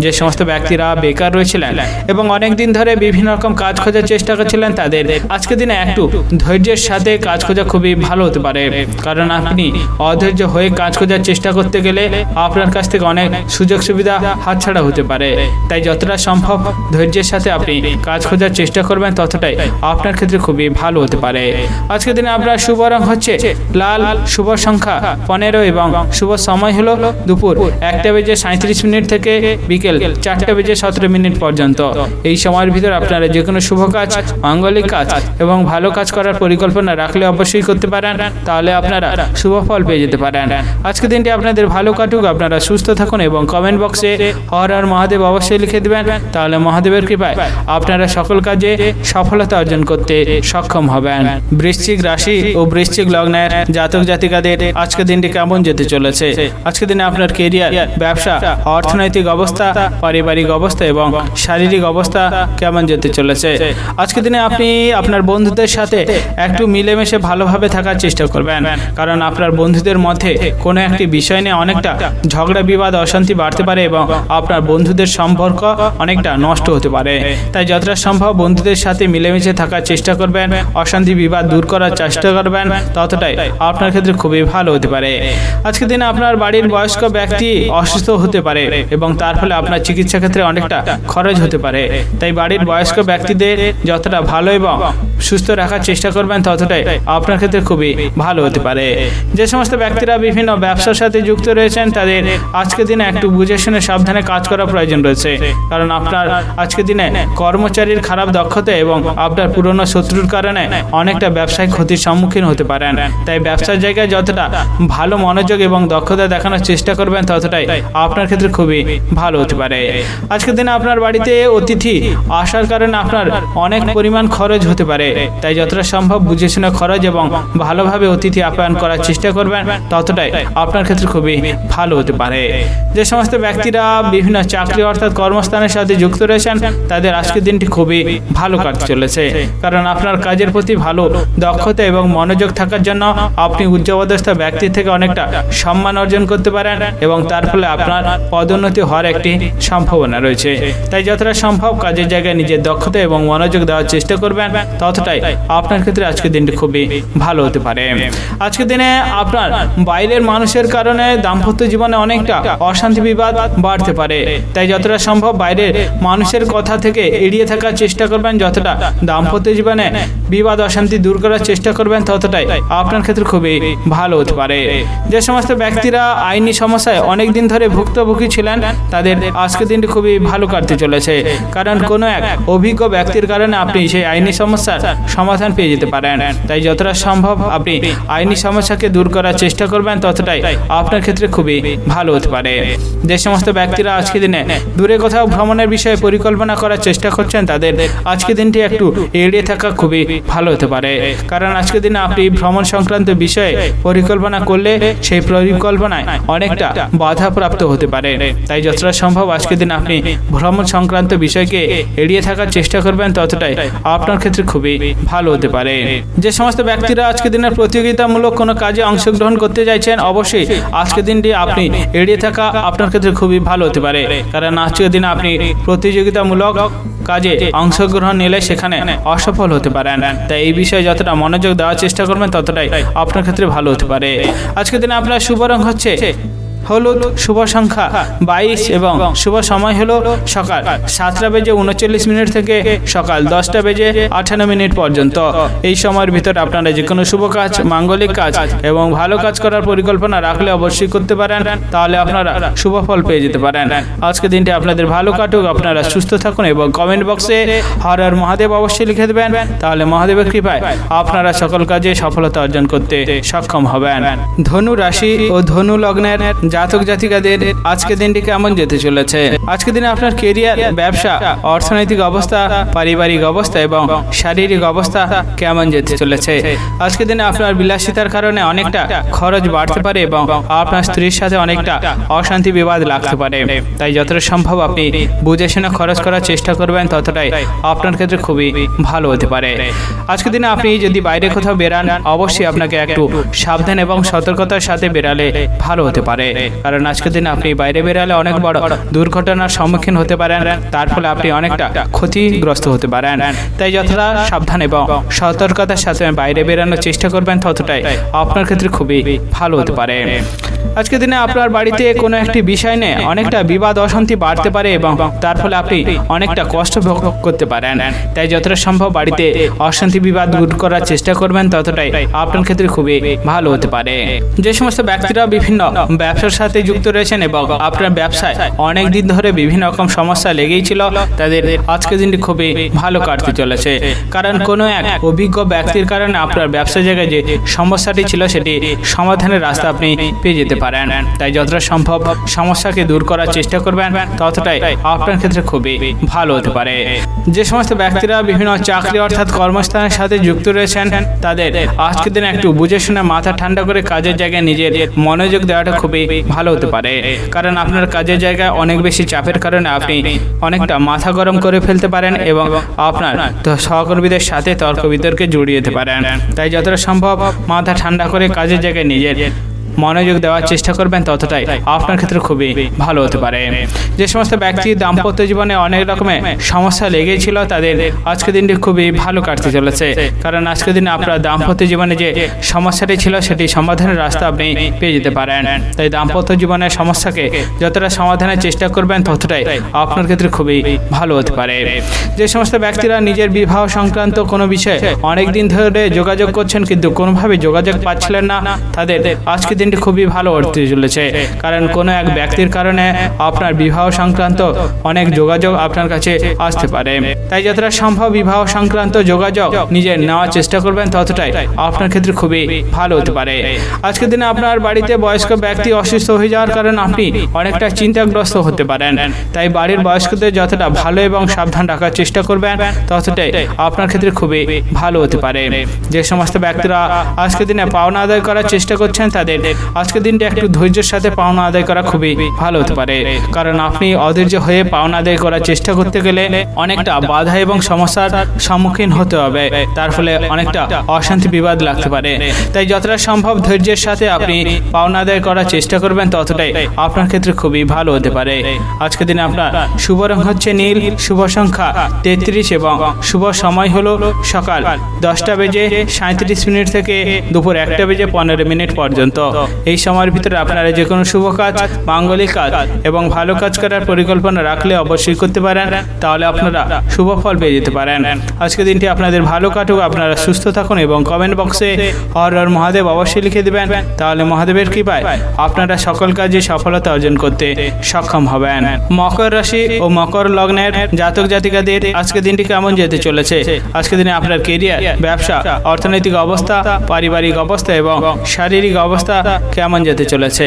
যে সমস্ত ব্যক্তিরা বেকার রয়েছিলেন এবং অনেক দিন ধরে বিভিন্ন রকম কাজ খোঁজার চেষ্টা করছিলেন তাদের আজকে দিনে একটু ধৈর্যের সাথে কাজ খোঁজা খুবই ভালো হতে পারে, কারণ আপনি অধৈর্য হয়ে কাজ খোঁজার চেষ্টা করতে গেলে আপনার কাছ থেকে অনেক সুযোগ সুবিধা হাতছাড়া হতে পারে। তাই যতটা সম্ভব ধৈর্যের সাথে আপনি কাজ খোঁজার চেষ্টা করবেন, ততটাই আপনার ক্ষেত্রে খুবই ভালো হতে পারে। আজকে দিনে আপনার শুভ রং হচ্ছে লাল, শুভ সংখ্যা 15 এবং শুভ সময় হলো দুপুর 1:37 থেকে বিকেল 4:17 পর্যন্ত। এই সময়ের ভিতর আপনারা যে কোনো শুভ কাজ, মাঙ্গলিক কাজ এবং ভালো কাজ করার পরিকল্পনা রাখলে অবশ্যই করতে পারেন, তাহলে আপনারা শুভ ফল পেয়ে যেতে পারেন। আজকে দিনটি আপনাদের ভালো কাটুক, আপনারা সুস্থ থাকুন এবং কমেন্ট বক্সে হর হর মহাদেব অবশ্যই লিখে দেবেন, তাহলে মহাদেবের কৃপায় আপনারা সকল কাজে সফলতা অর্জন করতে সক্ষম হবেন। বৃশ্চিক রাশি ও বৃশ্চিক লগ্নের জাতক জাতিকাদের আজকে দিনটি কেমন যেতে চলেছে? আজকে দিনে আপনার কেরিয়ার, ব্যবসা, অর্থনৈতিক অবস্থা, পারিবারিক অবস্থা এবং শারীরিক অবস্থা কেমন যেতে চলেছে? আজকে দিনে আপনি আপনার বন্ধুদের সাথে একটু মিলেমিশে ভালোভাবে থাকার চেষ্টা করবেন, কারণ আপনার বন্ধুদের মধ্যে কোনো একটি বিষয় নিয়ে অনেকটা ঝগড়া বিবাদ অশান্তি বাড়তে পারে এবং আপনার বন্ধুদের সম্পর্ক অনেকটা নষ্ট হতে পারে। তাই যতটা সম্ভব বন্ধুদের সাথে মিলেমিশে থাকার চেষ্টা করবেন, অশান্তি বিবাদ দূর করার চেষ্টা করবেন, ততটাই আপনার ক্ষেত্রে খুবই ভালো হতে পারে। আজকে দিনে আপনার বাড়ির বয়স্ক ব্যক্তি অসুস্থ হতে পারে এবং তার ফলে আপনার চিকিৎসা ক্ষেত্রে অনেকটা খরচ হতে পারে। তাই বাড়ির বয়স্ক ব্যক্তিদের যতটা ভালো এবং সুস্থ রাখার চেষ্টা করবেন, ততটাই আপনার ক্ষেত্রে খুবই ভালো হতে পারে। যে সমস্ত ব্যক্তিরা বিভিন্ন ব্যবসার সাথে যুক্ত রয়েছেন তাদের আজকে দিনে একটু বুঝে শুনে সাবধানে কাজ করা প্রয়োজন রয়েছে, কারণ আপনার আজকে দিনে কর্মচারীর খারাপ দক্ষতা এবং আপনার পুরনো শত্রুর কারণে অনেকটা ব্যবসায়িক ক্ষতির সম্মুখীন হতে পারেন। তাই ব্যবসার জায়গায় যতটা ভালো মনোযোগ এবং দক্ষতা দেখানোর চেষ্টা করবেন, ততটাই আপনার ক্ষেত্রে খুবই ভালো হতে পারে। আজকের দিনে আপনার বাড়িতে অতিথি আসার কারণে আপনার অনেক পরিমাণ খরচ হতে পারে, তাই যতটা সম্ভব বুঝে শুনে খরচ এবং ভালোভাবে অতিথি আপ্যায়ন করার চেষ্টা করবেন, ততটাই আপনার ক্ষেত্রে খুবই ভালো হতে পারে। যে সমস্ত ব্যক্তিরা বিভিন্ন চাকরি অর্থাৎ কর্মস্থানের সাথে যুক্ত রয়েছেন, তাদের আজকের দিনটি খুবই ভালো কাটতে চলেছে, কারণ আপনার কাজের প্রতি ভালো দক্ষতা এবং মনোযোগ থাকার জন্য আপনি উচ্চপদস্থ ব্যক্তির থেকে অনেকটা সম্মান অর্জন করতে পারেন এবং তার ফলে আপনার পদোন্নতি হওয়ার একটি সম্ভাবনা রয়েছে। তাই যতটা সম্ভব কাজের জায়গায় নিজের দক্ষতা এবং মনোযোগ দেওয়ার চেষ্টা করবেন, ততটাই আপনার ক্ষেত্রে আজকের দিনটি খুবই ভালো হতে পারে। আজকের দিনে আপনার বাইরের মানুষের কারণে দাম্পত্য জীবনে অনেকটা অশান্তি বিবাদ বাড়তে পারে, তাই যতটা সম্ভব বাইরের মানুষের কথা থেকে এড়িয়ে থাকার চেষ্টা করবেন। যতটা দাম্পত্য জীবনে বিবাদ অশান্তি দূর করার চেষ্টা করবেন, ততটাই আপনার ক্ষেত্রে খুবই ভালো হতে পারে। যে সমস্ত ব্যক্তিরা আইনি সমস্যায় অনেক দিন ধরে ভুক্তভোগী ছিলেন, তাদের আজকের দিনটি খুবই ভালো কাটতে চলেছে, কারণ কোনো এক অভিজ্ঞ ব্যক্তির কারণে আপনি সেই আইনি সমস্যার সমাধান পেয়ে যেতে পারেন। তাই যতটা সম্ভব আপনি আইনি সমস্যাকে দূর করার চেষ্টা করবেন, ততটাই আপনার ক্ষেত্রে খুবই ভালো হতে পারে। যে সমস্ত ব্যক্তিরা আজকের দিনে দূরে কোথাও ভ্রমণের বিষয়ে পরিকল্পনা করার চেষ্টা করছেন, তাদের আজকের দিনটি একটু এড়িয়ে থাকা খুবই ভালো হতে পারে, কারণ আজকের দিনে আপনি ভ্রমণ সংক্রান্ত বিষয়ে পরিকল্পনা করলে সেই পরিকল্পনায় অনেকটা বাধাপ্রাপ্ত হতে পারে। তাই যতটা সম্ভব আজকের দিনে আপনি ভ্রমণ সংক্রান্ত বিষয়কে এড়িয়ে থাকার চেষ্টা করবেন, ততটাই আপনার ক্ষেত্রে খুবই ভালো হতে পারে। যে সমস্ত ব্যক্তিরা আজকের দিনের প্রতিযোগিতামূলক কোনো কাজে অংশগ্রহণ করতে চাইছেন, অবশ্যই আজকের দিনটি আপনি এড়িয়ে থাকা আপনার ক্ষেত্রে খুবই ভালো হতে পারে, কারণ আজকের দিনে আপনি প্রতিযোগিতামূলক কাজে অংশগ্রহণ নিলে সেখানে অসফল হতে পারেন। তাই এই বিষয়ে যতটা মনোযোগ দেওয়ার চেষ্টা করবেন, ততটাই আপনার ক্ষেত্রে ভালো হতে পারে। আজকের দিনে আপনার শুভ রং হচ্ছে হলুদ, শুভ সংখ্যা 22 এবং শুভ সময় হলো সকাল 7:39 থেকে সকাল 10:58 পর্যন্ত। এই সময়ের ভিতরে আপনারা যে কোনো শুভ কাজ, মাঙ্গলিক কাজ এবং ভালো কাজ করার পরিকল্পনা রাখলে অবশ্যই করতে পারেন, তাহলে আপনারা শুভ ফল পেয়ে যেতে পারেন। আজকে দিনটি আপনাদের ভালো কাটুক, আপনারা সুস্থ থাকুন এবং কমেন্ট বক্সে হর হর মহাদেব অবশ্যই লিখে দেবেন, তাহলে মহাদেবের কৃপায় আপনারা সকল কাজে সফলতা অর্জন করতে সক্ষম হবেন। ধনু রাশি ও ধনু লগ্নের জাতক জাতিকাদের আজকে দিনটি কেমন যেতে চলেছে? আজকে দিনে আপনার কেরিয়ার, ব্যবসা, অর্থনৈতিক অবস্থা, পারিবারিক অবস্থা এবং শারীরিক অবস্থা কেমন যেতে চলেছে? আজকে দিনে আপনার বিলাসিতার কারণে অনেকটা খরচ বাড়তে পারে এবং আপনার স্ত্রীর সাথে অনেকটা অশান্তি বিবাদ লাগতে পারে। তাই যতটা সম্ভব আপনি বুঝে শুনে খরচ করার চেষ্টা করবেন, ততটাই আপনার ক্ষেত্রে খুবই ভালো হতে পারে। আজকে দিনে আপনি যদি বাইরে কোথাও বেরান, অবশ্যই আপনাকে একটু সাবধান এবং সতর্কতার সাথে বেরালে ভালো হতে পারে, কারণ আজকের দিনে আপনি বাইরে বেরালে অনেক বড় দুর্ঘটনার সম্মুখীন হতে পারেন, তার ফলে আপনি অনেকটা ক্ষতিগ্রস্ত হতে পারেন। তাই যতটা সাবধান এবং সতর্কতার সাথে বাইরে বেরানোর চেষ্টা করবেন, ততটাই আপনার ক্ষেত্রে খুবই ভালো হতে পারে। আজকের দিনে আপনার বাড়িতে কোনো একটি বিষয় নিয়ে অনেকটা বিবাদ অশান্তি বাড়তে পারে এবং তার ফলে আপনি অনেকটা কষ্ট ভোগ করতে পারেন। তাই যতটা সম্ভব বাড়িতে অশান্তি বিবাদ দূর করার চেষ্টা করবেন, ততটাই আপনার ক্ষেত্রে খুবই ভালো হতে পারে। যে সমস্ত ব্যক্তিরা বিভিন্ন ব্যবসার সাথে যুক্ত রয়েছেন এবং আপনার ব্যবসায় অনেক দিন ধরে বিভিন্ন রকম সমস্যা লেগেই ছিল, তাদের আজকের দিনটি খুবই ভালো কাটতে চলেছে, কারণ কোনো এক অভিজ্ঞ ব্যক্তির কারণে আপনার ব্যবসা জায়গায় যে সমস্যাটি ছিল সেটি সমাধানের রাস্তা আপনি পেয়ে যেতে পারেন। তাই যতটা সম্ভব সমস্যাকে দূর করার চেষ্টা করবেন, ততটাই আপনার ক্ষেত্রে খুবই ভালো হতে পারে। যে সমস্ত ব্যক্তিরা বিভিন্ন চাকরি অর্থাৎ কর্মস্থানের সাথে যুক্ত রয়েছেন, তাদের আজকের দিন একটু বুঝে শুনে মাথা ঠান্ডা করে কাজের জায়গায় নিজের মনোযোগ দেওয়াটা খুবই ভালো হতে পারে, কারণ আপনার কাজের জায়গায় অনেক বেশি চাপের কারণে আপনি অনেকটা মাথা গরম করে ফেলতে পারেন এবং আপনার সহকর্মীদের সাথে তর্ক বিতর্কে জড়িয়ে যেতে পারেন। তাই যতটা সম্ভব মাথা ঠান্ডা করে কাজের জায়গায় নিজের মনোযোগ দেওয়ার চেষ্টা করবেন, ততটাই আপনার ক্ষেত্রে খুবই ভালো হতে পারে। যে সমস্ত ব্যক্তি দাম্পত্য জীবনে অনেক রকমের সমস্যা লেগেছিল, তাদের আজকের দিনটি খুবই ভালো কাটতে চলেছে, কারণ আজকের দিনে আপনার দাম্পত্য জীবনে যে সমস্যাটি ছিল সেটি সমাধানের রাস্তা আপনি পেয়ে যেতে পারেন। তাই দাম্পত্য জীবনের সমস্যাকে যতটা সমাধানের চেষ্টা করবেন, ততটাই আপনার ক্ষেত্রে খুবই ভালো হতে পারে। যে সমস্ত ব্যক্তিরা নিজের বিবাহ সংক্রান্ত কোনো বিষয়ে অনেক দিন ধরে যোগাযোগ করছেন কিন্তু কোনোভাবে যোগাযোগ পাচ্ছিলেন না, তাদের আজকের দিনটি খুবই ভালো হতে চলেছে, কারণ কোনো এক ব্যক্তির কারণে আপনার বিবাহ সংক্রান্ত অনেক যোগাযোগ আপনার কাছে আসতে পারে। তাই যতটা সম্ভব বিবাহ সংক্রান্ত যোগাযোগ নিজের নেওয়ার চেষ্টা করবেন, ততটাই আপনার ক্ষেত্রে খুবই ভালো হতে পারে। আজকের দিনে আপনার বাড়িতে বয়স্ক ব্যক্তি অসুস্থ হয়ে যাওয়ার কারণে আপনি অনেকটা চিন্তাগ্রস্ত হতে পারেন। তাই বাড়ির বয়স্কদের যতটা ভালো এবং সাবধান রাখার চেষ্টা করবেন, ততটাই আপনার ক্ষেত্রে খুবই ভালো হতে পারে। যে সমস্ত ব্যক্তিরা আজকের দিনে পাওনা আদায় করার চেষ্টা করছেন, তাদের আজকের দিনটি একটু ধৈর্যের সাথে পাওনা আদায় করা খুবই ভালো হতে পারে, কারণ আপনি অধৈর্য হয়ে পাওনা আদায় করার চেষ্টা করতে গেলে অনেকটা বাধা এবং সমস্যার সম্মুখীন হতে হবে, তার ফলে অনেকটা অশান্তি বিবাদ লাগতে পারে। তাই যতটা সম্ভব ধৈর্যের সাথে আপনি পাওনা আদায় করার চেষ্টা করবেন, ততটাই আপনার ক্ষেত্রে খুবই ভালো হতে পারে। আজকের দিনে আপনার শুভ রং হচ্ছে নীল, শুভ সংখ্যা 33 এবং শুভ সময় হলো সকাল 10:37 থেকে দুপুর 1:15 পর্যন্ত। এই সময়ের ভিতরে আপনারা যে কোনো শুভ কাজ, মাঙ্গলিক কাজ এবং ভালো কাজ করার পরিকল্পনা রাখলে অবশ্যই করতে পারেন, তাহলে আপনারা শুভ ফল পেয়ে যেতে পারেন। আজকের দিনটি আপনাদের ভালো কাটুক, আপনারা সুস্থ থাকুন এবং কমেন্ট বক্সে হর হর মহাদেব অবশ্যই লিখে দেবেন, তাহলে মহাদেবের কৃপায় আপনারা সকল কাজে সফলতা অর্জন করতে সক্ষম হবেন। মকর রাশি ও মকর লগ্নের জাতক জাতিকাদের আজকের দিনটি কেমন যেতে চলেছে? আজকের দিনে আপনার কেরিয়ার, ব্যবসা, অর্থনৈতিক অবস্থা, পারিবারিক অবস্থা এবং শারীরিক অবস্থা কেমন যেতে চলেছে?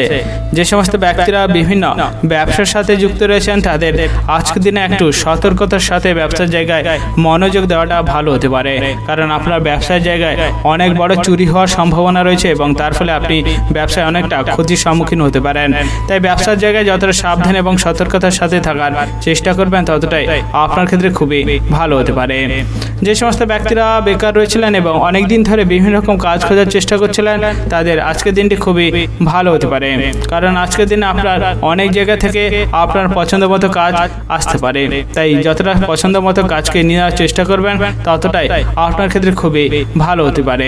যে সমস্ত ব্যক্তিরা বিভিন্ন ব্যবসার সাথে যুক্ত রয়েছেন, তাদের আজকের দিনে একটু সতর্কতার সাথে ব্যবসার জায়গায় মনোযোগ দেওয়াটা ভালো হতে পারে, কারণ আপনার ব্যবসার জায়গায় অনেক বড় চুরি হওয়ার সম্ভাবনা রয়েছে এবং তার ফলে আপনি ব্যবসায় অনেকটা ক্ষতির সম্মুখীন হতে পারেন। তাই ব্যবসার জায়গায় যতটা সাবধান এবং সতর্কতার সাথে থাকার চেষ্টা করবেন, ততটাই আপনার ক্ষেত্রে খুবই ভালো হতে পারে। যে সমস্ত ব্যক্তিরা বেকার রয়েছিলেন এবং অনেক দিন ধরে বিভিন্ন রকম কাজ খোঁজার চেষ্টা করছিলেন, তাদের আজকের দিনটি খুবই ভালো হতে পারে, কারণ আজকের দিনে আপনার অনেক জায়গা থেকে আপনার পছন্দ মতো কাজ আসতে পারে। তাই যতটা পছন্দ মতো কাজকে নেওয়ার চেষ্টা করবেন, ততটাই আপনার ক্ষেত্রে খুবই ভালো হতে পারে।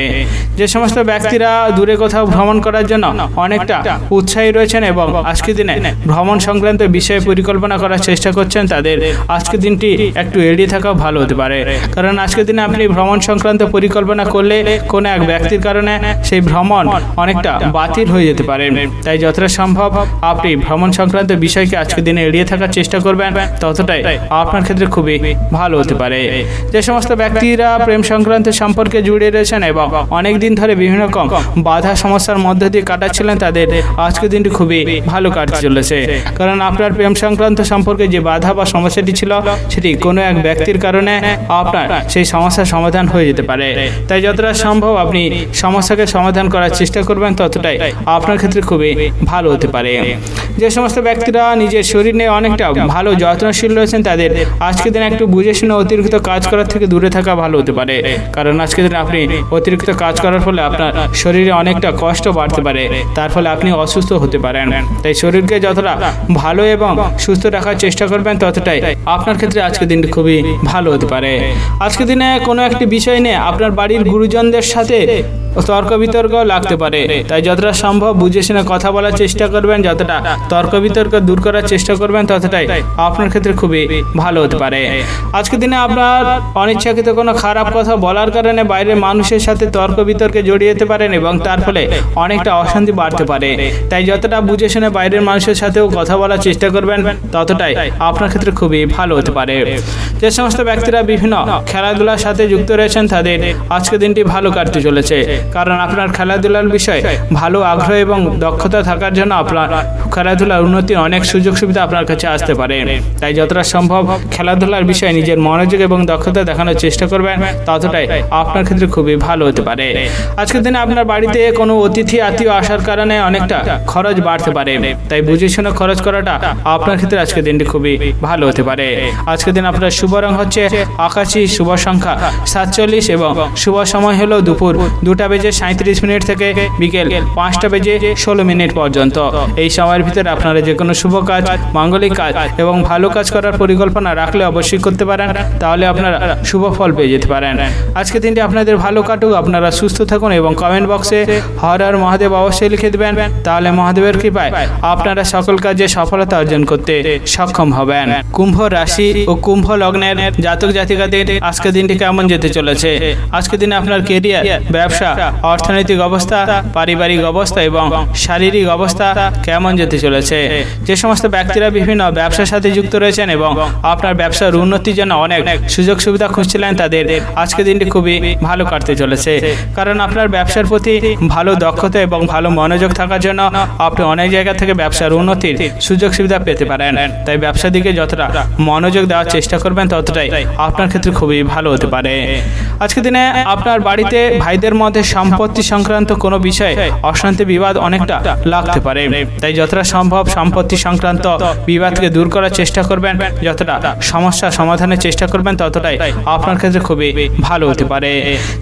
যে সমস্ত ব্যক্তিরা দূরে কোথাও ভ্রমণ করার জন্য অনেকটা উৎসাহী রয়েছেন এবং আজকের দিনে ভ্রমণ সংক্রান্ত বিষয়ে পরিকল্পনা করার চেষ্টা করছেন, তাদের আজকের দিনটি একটু এড়িয়ে থাকাও ভালো হতে পারে, কারণ আজকের দিনে আপনি ভ্রমণ সংক্রান্ত পরিকল্পনা করলে কোনো এক ব্যক্তির কারণে সেই ভ্রমণ অনেকটা বাতিল হয়ে যেতে পারে। তাই যতটা সম্ভব আপনি ভ্রমণ সংক্রান্ত বিষয়কে আজকের দিনে এড়িয়ে থাকার চেষ্টা করবেন, ততটাই আপনার ক্ষেত্রে খুবই ভালো হতে পারে। যে সমস্ত ব্যক্তিরা প্রেম সংক্রান্ত সম্পর্কে জুড়ে রয়েছেন এবং অনেক দিন ধরে বিভিন্ন রকম বাধা সমস্যার মধ্য দিয়ে কাটাচ্ছিলেন, তাদের আজকের দিনটি খুবই ভালো কাটতে চলেছে, কারণ আপনার প্রেম সংক্রান্ত সম্পর্কে যে বাধা বা সমস্যাটি ছিল, সেটি কোনো এক ব্যক্তির কারণে আপনার সেই সমস্যার সমাধান হয়ে যেতে পারে। তাই যতটা সম্ভব আপনি সমস্যাকে সমাধান করার চেষ্টা করবেন, ততটাই আপনার ক্ষেত্রে খুবই ভালো হতে পারে। যে সমস্ত ব্যক্তিরা নিজের শরীর নিয়ে অনেকটা ভালো যত্নশীল রয়েছেন, তাদের আজকের দিনে একটু বুঝে শুনে অতিরিক্ত কাজ করার থেকে দূরে থাকা ভালো হতে পারে, কারণ আজকের দিনে আপনি অতিরিক্ত কাজ করার ফলে আপনার শরীরে অনেকটা কষ্ট বাড়তে পারে, তার ফলে আপনি অসুস্থ হতে পারেন। তাই শরীরকে যতটা ভালো এবং সুস্থ রাখার চেষ্টা করবেন, ততটাই আপনার ক্ষেত্রে আজকের দিনটি খুবই ভালো হতে পারে। আজকের দিনে কোনো একটি বিষয় নিয়ে আপনার বাড়ির গুরুজনদের সাথে তর্ক বিতর্ক লাগতে পারে, তাই যতটা সম্ভব বুঝে শুনে কথা বলার চেষ্টা করবেন, যতটা তর্ক বিতর্ক দূর করার চেষ্টা করবেন, ততটাই আপনার ক্ষেত্রে খুবই ভালো হতে পারে। আজকের দিনে আপনার অনিচ্ছাকৃত কোনো খারাপ কথা বলার কারণে বাইরের মানুষের সাথে তর্ক বিতর্কে জড়িয়ে যেতে পারেন এবং তার ফলে অনেকটা অশান্তি বাড়তে পারে। তাই যতটা বুঝে শুনে বাইরের মানুষের সাথেও কথা বলার চেষ্টা করবেন, ততটাই আপনার ক্ষেত্রে খুবই ভালো হতে পারে। যে সমস্ত ব্যক্তিরা বিভিন্ন খেলাধুলার সাথে যুক্ত রয়েছেন, তাদের আজকের দিনটি ভালো কাটতে চলেছে, কারণ আপনার খেলাধুলার বিষয়ে ভালো আগ্রহ এবং দক্ষতা থাকার জন্য আপনার খেলাধুলার উন্নতির অনেক সুযোগ সুবিধা আপনার কাছে আসতে পারে। তাই যতটা সম্ভব খেলাধুলার বিষয়ে নিজের মনোযোগ এবং দক্ষতা দেখানোর চেষ্টা করবেন, ততটাই আপনার ক্ষেত্রে খুবই ভালো হতে পারে। আজকের দিনে আপনার বাড়িতে কোনো অতিথি আত্মীয় আসার কারণে অনেকটা খরচ বাড়তে পারে, তাই বুঝে শুনে খরচ করাটা আপনার ক্ষেত্রে আজকের দিনটি খুবই ভালো হতে পারে। আজকের দিন আপনার শুভ রং হচ্ছে আকাশী, শুভ সংখ্যা 47 এবং শুভ সময় হলো দুপুর 2:37 থেকে বিকেল 5:16 পর্যন্ত। এই সময়ের ভিতরে আপনারা যে কোনো শুভ কাজ, মাঙ্গলিক কাজ এবং ভালো কাজ করার পরিকল্পনা রাখলে অবশ্যই করতে পারেন, তাহলে আপনারা শুভ ফল পেয়ে যেতে পারেন। আজকে দিনটি আপনাদের ভালো কাটুক, আপনারা সুস্থ থাকুন এবং কমেন্ট বক্সে হর হর মহাদেব অবশ্যই লিখে দেবেন, তাহলে মহাদেবের কৃপায় আপনারা সকল কাজে সফলতা অর্জন করতে সক্ষম হবেন। কুম্ভ রাশি ও কুম্ভ লগ্নের জাতক জাতিকাদের আজকে দিনটি কেমন যেতে চলেছে? আজকে দিনে আপনার কেরিয়ার, ব্যবসা, অর্থনৈতিক অবস্থা, পারিবারিক অবস্থা অবস্থা এবং শারীরিক অবস্থা কেমন যেতে চলেছে। যে সমস্ত ব্যক্তিরা বিভিন্ন ব্যবসার সাথে যুক্ত রয়েছেন এবং আপনার ব্যবসার উন্নতির জন্য অনেক সুযোগ সুবিধা খুঁজছিলেন, তাদের আজকের দিনটি খুবই ভালো কাটতে চলেছে। কারণ আপনার ব্যবসার প্রতি ভালো দক্ষতা এবং ভালো মনোযোগ থাকার জন্য আপনি অনেক জায়গা থেকে ব্যবসার উন্নতির সুযোগ সুবিধা পেতে পারেন। তাই ব্যবসার দিকে যতটা মনোযোগ দেওয়ার চেষ্টা করবেন ততটাই আপনার ক্ষেত্রে খুবই ভালো হতে পারে। আজকের দিনে আপনার বাড়িতে ভাইদের মধ্যে সম্পত্তি সংক্রান্ত কোনো বিষয়ে অশান্তি বিবাদ অনেকটা লাগতে পারে। তাই যতটা সম্ভব সম্পত্তি সংক্রান্ত বিবাদকে দূর করার চেষ্টা করবেন, যতটা সমস্যা সমাধানের চেষ্টা করবেন ততটাই আপনার ক্ষেত্রে খুবই ভালো হতে পারে।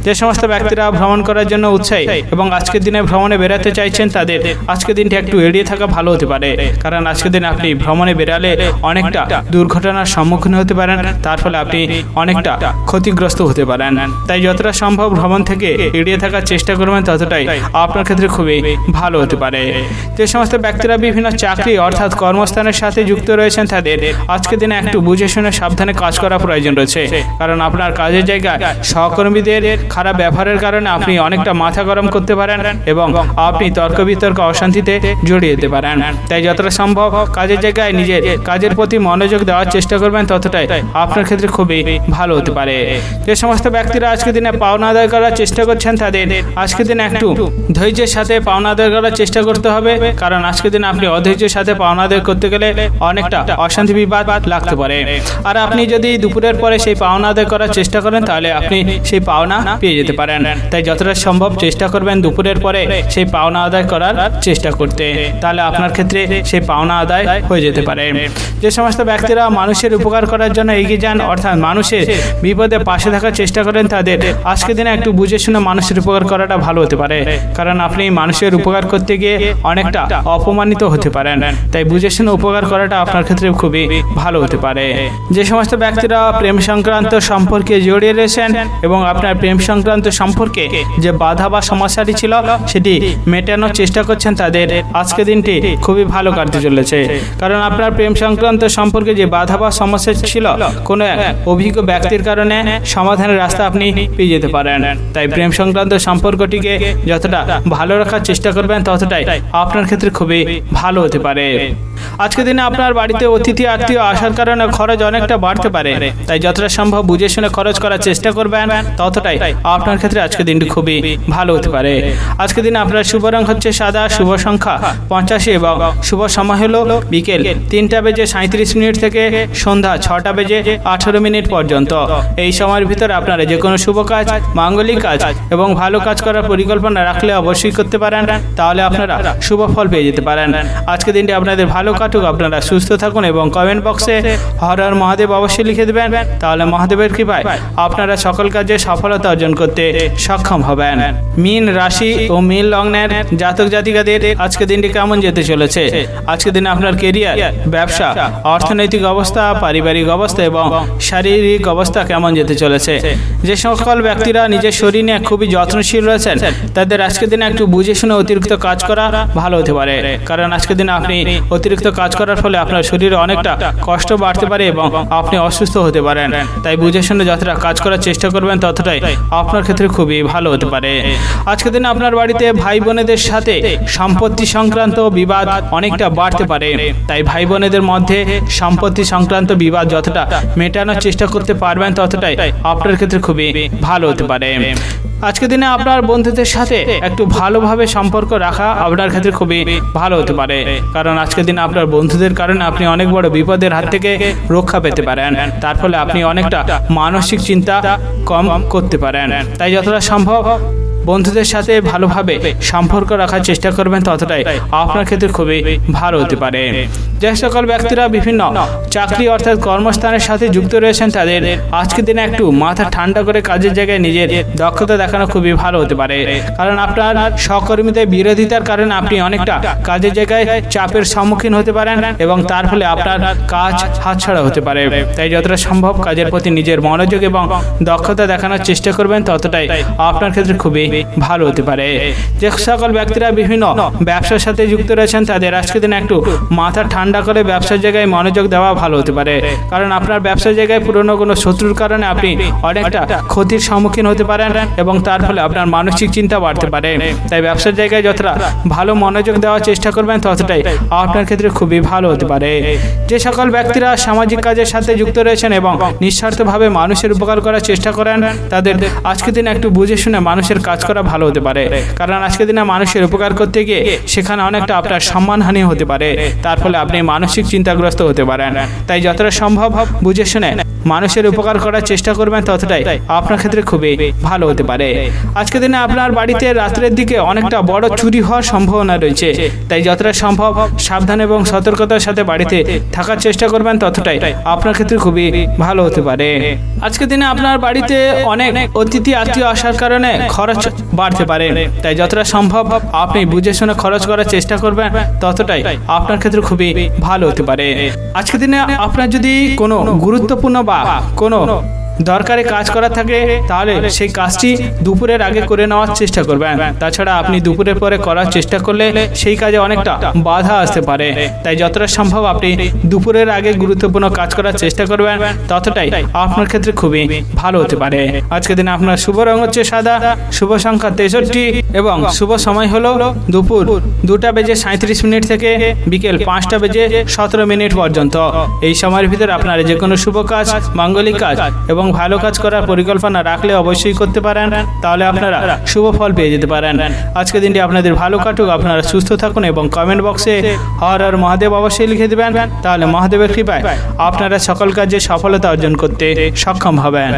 যে সমস্ত ব্যক্তিরা ভ্রমণ করার জন্য উৎসাহী এবং আজকের দিনে ভ্রমণে বেরাতে চাইছেন, তাদের আজকের দিনটি একটু এড়িয়ে থাকা ভালো হতে পারে। কারণ আজকের দিনে আপনি ভ্রমণে বেরালে অনেকটা দুর্ঘটনার সম্মুখীন হতে পারেন, তার ফলে আপনি অনেকটা ক্ষতিগ্রস্ত হতে পারেন। তাই যতটা সম্ভব ভ্রমণ থেকে এড়িয়ে থাকার চেষ্টা করবেন ততটাই আপনার ক্ষেত্রে খুবই ভালো হতে পারে। যে সমস্ত ব্যক্তিরা বিভিন্ন চাকরি অর্থাৎ কর্মস্থানের সাথে যুক্ত রয়েছেন, তাদের আজকের দিনে একটু বুঝে শুনে সাবধানে কাজ করা প্রয়োজন রয়েছে। কারণ আপনার কাজের জায়গায় সহকর্মীদের খারাপ ব্যবহারের কারণে আপনি অনেকটা মাথা গরম করতে পারেন এবং আপনি তর্ক বিতর্ক অশান্তিতে জড়িয়ে যেতে পারেন। তাই যতটা সম্ভব কাজের জায়গায় নিজের কাজের প্রতি মনোযোগ দেওয়ার চেষ্টা করবেন ততটাই আপনার ক্ষেত্রে খুবই ভালো হতে পারে। যে সমস্ত ব্যক্তিরা আজকের দিনে পাওনা আদায় করার চেষ্টা করছেন, তাদের আজকের দিনে একটু ধৈর্যের সাথে পাওনা আদায় করার চেষ্টা করতে হবে। কারণ আজকের দিনে আপনি অধৈর্যের সাথে পাওনা আদায় করতে গেলে অনেকটা অশান্তি বিবাদ লাগতে পারে। আর আপনি যদি দুপুরের পরে সেই পাওনা আদায় করার চেষ্টা করেন তাহলে আপনি সেই পাওনা পেয়ে যেতে পারেন। তাই যতটা সম্ভব চেষ্টা করবেন দুপুরের পরে সেই পাওনা আদায় করার চেষ্টা করতে, তাহলে আপনার ক্ষেত্রে সেই পাওনা আদায় হয়ে যেতে পারে। যে সমস্ত ব্যক্তিরা মানুষের উপকার করার জন্য এগিয়ে যান অর্থাৎ মানুষের বিপদে পাশে থাকার চেষ্টা করেন, তাদের আজকের দিনে একটু বুঝে শুনে মানুষের উপকার করাটা ভালো হতে পারে। কারণ আপনি মানুষের উপকার করতে গিয়ে অনেকটা অপমানিত হতে পারেন। তাই বুঝে শুনে উপকার করাটা আপনার ক্ষেত্রে খুবই ভালো হতে পারে। যে সমস্ত ব্যক্তিরা প্রেম সংক্রান্ত সম্পর্কে জড়িয়ে রয়েছেন এবং আপনার প্রেম সংক্রান্ত সম্পর্কে যে বাধা বা সমস্যাটি ছিল সেটি মেটানোর চেষ্টা করছেন, তাদের আজকের দিনটি খুবই ভালো কাটতে চলেছে। কারণ আপনার প্রেম সংক্রান্ত সম্পর্কে যে বাধা বা সমস্যা ছিল কোনো অভিজ্ঞ ব্যক্তির কারণে সমাধানের রাস্তা আপনি পেয়ে যেতে পারেন। তাই প্রেম সংক্রান্ত সম্পর্কটিকে যতটা ভালো রাখার চেষ্টা করবেন ততটাই আপনার ক্ষেত্রে খুবই ভালো হতে পারে। আজকের দিনে আপনার বাড়িতে অতিথি আত্মীয় আসার কারণে খরচ অনেকটা বাড়তে পারে। তাই যতটা সম্ভব বুঝে শুনে খরচ করার চেষ্টা করবেন, ততটাই আপনার ক্ষেত্রে আজকের দিনটি খুবই ভালো হতে পারে। আজকের দিনে আপনার শুভ রং হচ্ছে সাদা, শুভ সংখ্যা 85 এবং শুভ সময় হলো বিকেল 3:37 থেকে সন্ধ্যা 6:18 পর্যন্ত। এই সময়ের ভিতরে আপনারা যে কোনো শুভ কাজ, মাঙ্গলিক কাজ এবং ভালো কাজ করার পরিকল্পনা রাখলে অবশ্যই করতে পারেন, তাহলে আপনারা শুভ ফল পেয়ে যেতে পারেন। আজকের দিনটি আপনাদের ভালো কাটুক, আপনারা সুস্থ থাকুন এবং কমেন্ট বক্সে হর হর মহাদেব অবশ্যই লিখে দেবেন, তাহলে মহাদেবের কৃপায় আপনারা সকল কাজে সফলতা অর্জন করতে সক্ষম হবেন। মীন রাশি ও মীন লগ্নের জাতক জাতিকাদের আজকের দিনটি কেমন যেতে চলেছে? আজকের দিনে আপনার কেরিয়ার, ব্যবসা, অর্থনৈতিক অবস্থা, পারিবারিক অবস্থা এবং শারীরিক অবস্থা কেমন যেতে চলেছে? যে সকল ব্যক্তিরা নিজের শরীর নিয়ে খুবই যত্নশীল রয়েছেন, তাদের আজকের দিনে একটু বুঝে শুনে অতিরিক্ত কাজ করা ভালো হতে পারে। কারণ আজকের দিনে আপনি অতিরিক্ত কাজ করার ফলে আপনার শরীরে অনেকটা কষ্ট বাড়তে পারে এবং আপনি অসুস্থ হতে পারেন। তাই বুঝে শুনে যতটা কাজ করার চেষ্টা করবেন ততটাই আপনার ক্ষেত্রে খুবই ভালো হতে পারে। আজকের দিনে আপনার বাড়িতে ভাই বোনেদের সাথে সম্পত্তি সংক্রান্ত বিবাদ অনেকটা বাড়তে পারে। তাই ভাই বোনেদের মধ্যে সম্পত্তি সংক্রান্ত বিবাদ যতটা মেটানোর চেষ্টা করতে পারবেন ততটাই আপনার ক্ষেত্রে খুবই ভালো হতে পারে। আজকের দিনে আপনার বন্ধুদের সাথে একটু ভালোভাবে সম্পর্ক রাখা আপনার ক্ষেত্রে খুবই ভালো হতে পারে। কারণ আজকের দিনে আপনার বন্ধুদের কারণে আপনি অনেক বড় বিপদের হাত থেকে রক্ষা পেতে পারেন। তার ফলে আপনি অনেকটা মানসিক চিন্তা কম করতে পারেন। তাই যতটা সম্ভব বন্ধুদের সাথে ভালোভাবে সম্পর্ক রাখার চেষ্টা করবেন, ততটাই আপনার ক্ষেত্রে খুবই ভালো হতে পারে। যে সকল ব্যক্তিরা বিভিন্ন চাকরি অর্থাৎ কর্মস্থানের সাথে যুক্ত রয়েছেন, তাদের আজকের দিনে একটু মাথা ঠান্ডা করে কাজের জায়গায় নিজের দক্ষতা দেখানো খুবই ভালো হতে পারে। কারণ আপনার সহকর্মীদের বিরোধিতার কারণে আপনি অনেকটা কাজের জায়গায় চাপের সম্মুখীন হতে পারেন এবং তার ফলে আপনার কাজ হাতছাড়া হতে পারে। তাই যতটা সম্ভব কাজের প্রতি নিজের মনোযোগ এবং দক্ষতা দেখানোর চেষ্টা করবেন, ততটাই আপনার ক্ষেত্রে খুবই ভালো হতে পারে। যে সকল ব্যক্তিরা বিভিন্ন ব্যবসার সাথে যুক্ত রয়েছেন তাদের আজকের দিনে একটু মাথা ঠান্ডা করে ব্যবসার জায়গায় মনোযোগ দেওয়া ভালো হতে পারে, কারণ আপনার ব্যবসার জায়গায় পুরনো কোনো শত্রুর কারণে আপনি অনেকটা ক্ষতির সম্মুখীন হতে পারেন এবং তার ফলে আপনার মানসিক চিন্তা বাড়তে পারে। তাই ব্যবসার জায়গায় যতটা ভালো মনোযোগ দেওয়ার চেষ্টা করবেন ততটাই আপনার ক্ষেত্রে খুবই ভালো হতে পারে। যে সকল ব্যক্তিরা সামাজিক কাজের সাথে যুক্ত রয়েছেন এবং নিঃস্বার্থভাবে মানুষের উপকার করার চেষ্টা করেন তাদের আজকের দিনে একটু বুঝে শুনে মানুষের কাজ করা ভালো হতে পারে, কারণ আজকের দিনে মানুষের উপকার করতে গিয়ে সেখানে অনেকটা আপনার সম্মানহানি হতে পারে, তার ফলে আপনি মানসিক চিন্তাগ্রস্ত হতে পারেন। তাই যতটা সম্ভব বুঝে শুনে মানুষের উপকার করার চেষ্টা করবেন ততটাই আপনার ক্ষেত্রে খুবই ভালো হতে পারে। আজকের দিনে আপনার বাড়িতে রাত্রের দিকে অনেকটা বড় চুরি হওয়ার সম্ভাবনা রয়েছে, তাই যতটা সম্ভব সাবধান এবং সতর্কতার সাথে বাড়িতে থাকার চেষ্টা করবেন ততটাই আপনার ক্ষেত্রে খুবই ভালো হতে পারে। আজকের দিনে আপনার বাড়িতে অনেক অতিথি আত্মীয় আসার কারণে খরচ বাড়তে পারে, তাই যতটা সম্ভব আপনি বুঝে শুনে খরচ করার চেষ্টা করবেন ততটাই আপনার ক্ষেত্রে খুবই ভালো হতে পারে। আজকের দিনে আপনার যদি কোনো গুরুত্বপূর্ণ বা কোনো দরকারি কাজ করা থাকে তাহলে সেই কাজটি দুপুরের আগে করে নেওয়ার চেষ্টা করবেন, তাছাড়া আপনি দুপুরের পরে করার চেষ্টা করলে সেই কাজে অনেকটা বাধা আসতে পারে। তাই যতটা সম্ভব আপনি দুপুরের আগে গুরুত্বপূর্ণ কাজ করার চেষ্টা করবেন ততটাই আপনার ক্ষেত্রে খুবই ভালো হতে পারে। আজকের দিনে আপনার শুভ রং হচ্ছে সাদা, শুভ সংখ্যা 63 এবং শুভ সময় হলো দুপুর 2:37 থেকে বিকেল 5:17 পর্যন্ত। এই সময়ের ভিতরে আপনারা যে কোনো শুভ কাজ, মাঙ্গলিক কাজ এবং ভালো কাজ করার পরিকল্পনা রাখলে অবশ্যই করতে পারেন, তাহলে আপনারা শুভ ফল পেয়ে যেতে পারেন। আজকের দিনটি আপনাদের ভালো কাটুক, আপনারা সুস্থ থাকুন এবং কমেন্ট বক্সে হর হর মহাদেব অবশ্যই লিখে দেবেন, তাহলে মহাদেবের কৃপায় আপনারা সকল কাজে সফলতা অর্জন করতে সক্ষম হবেন।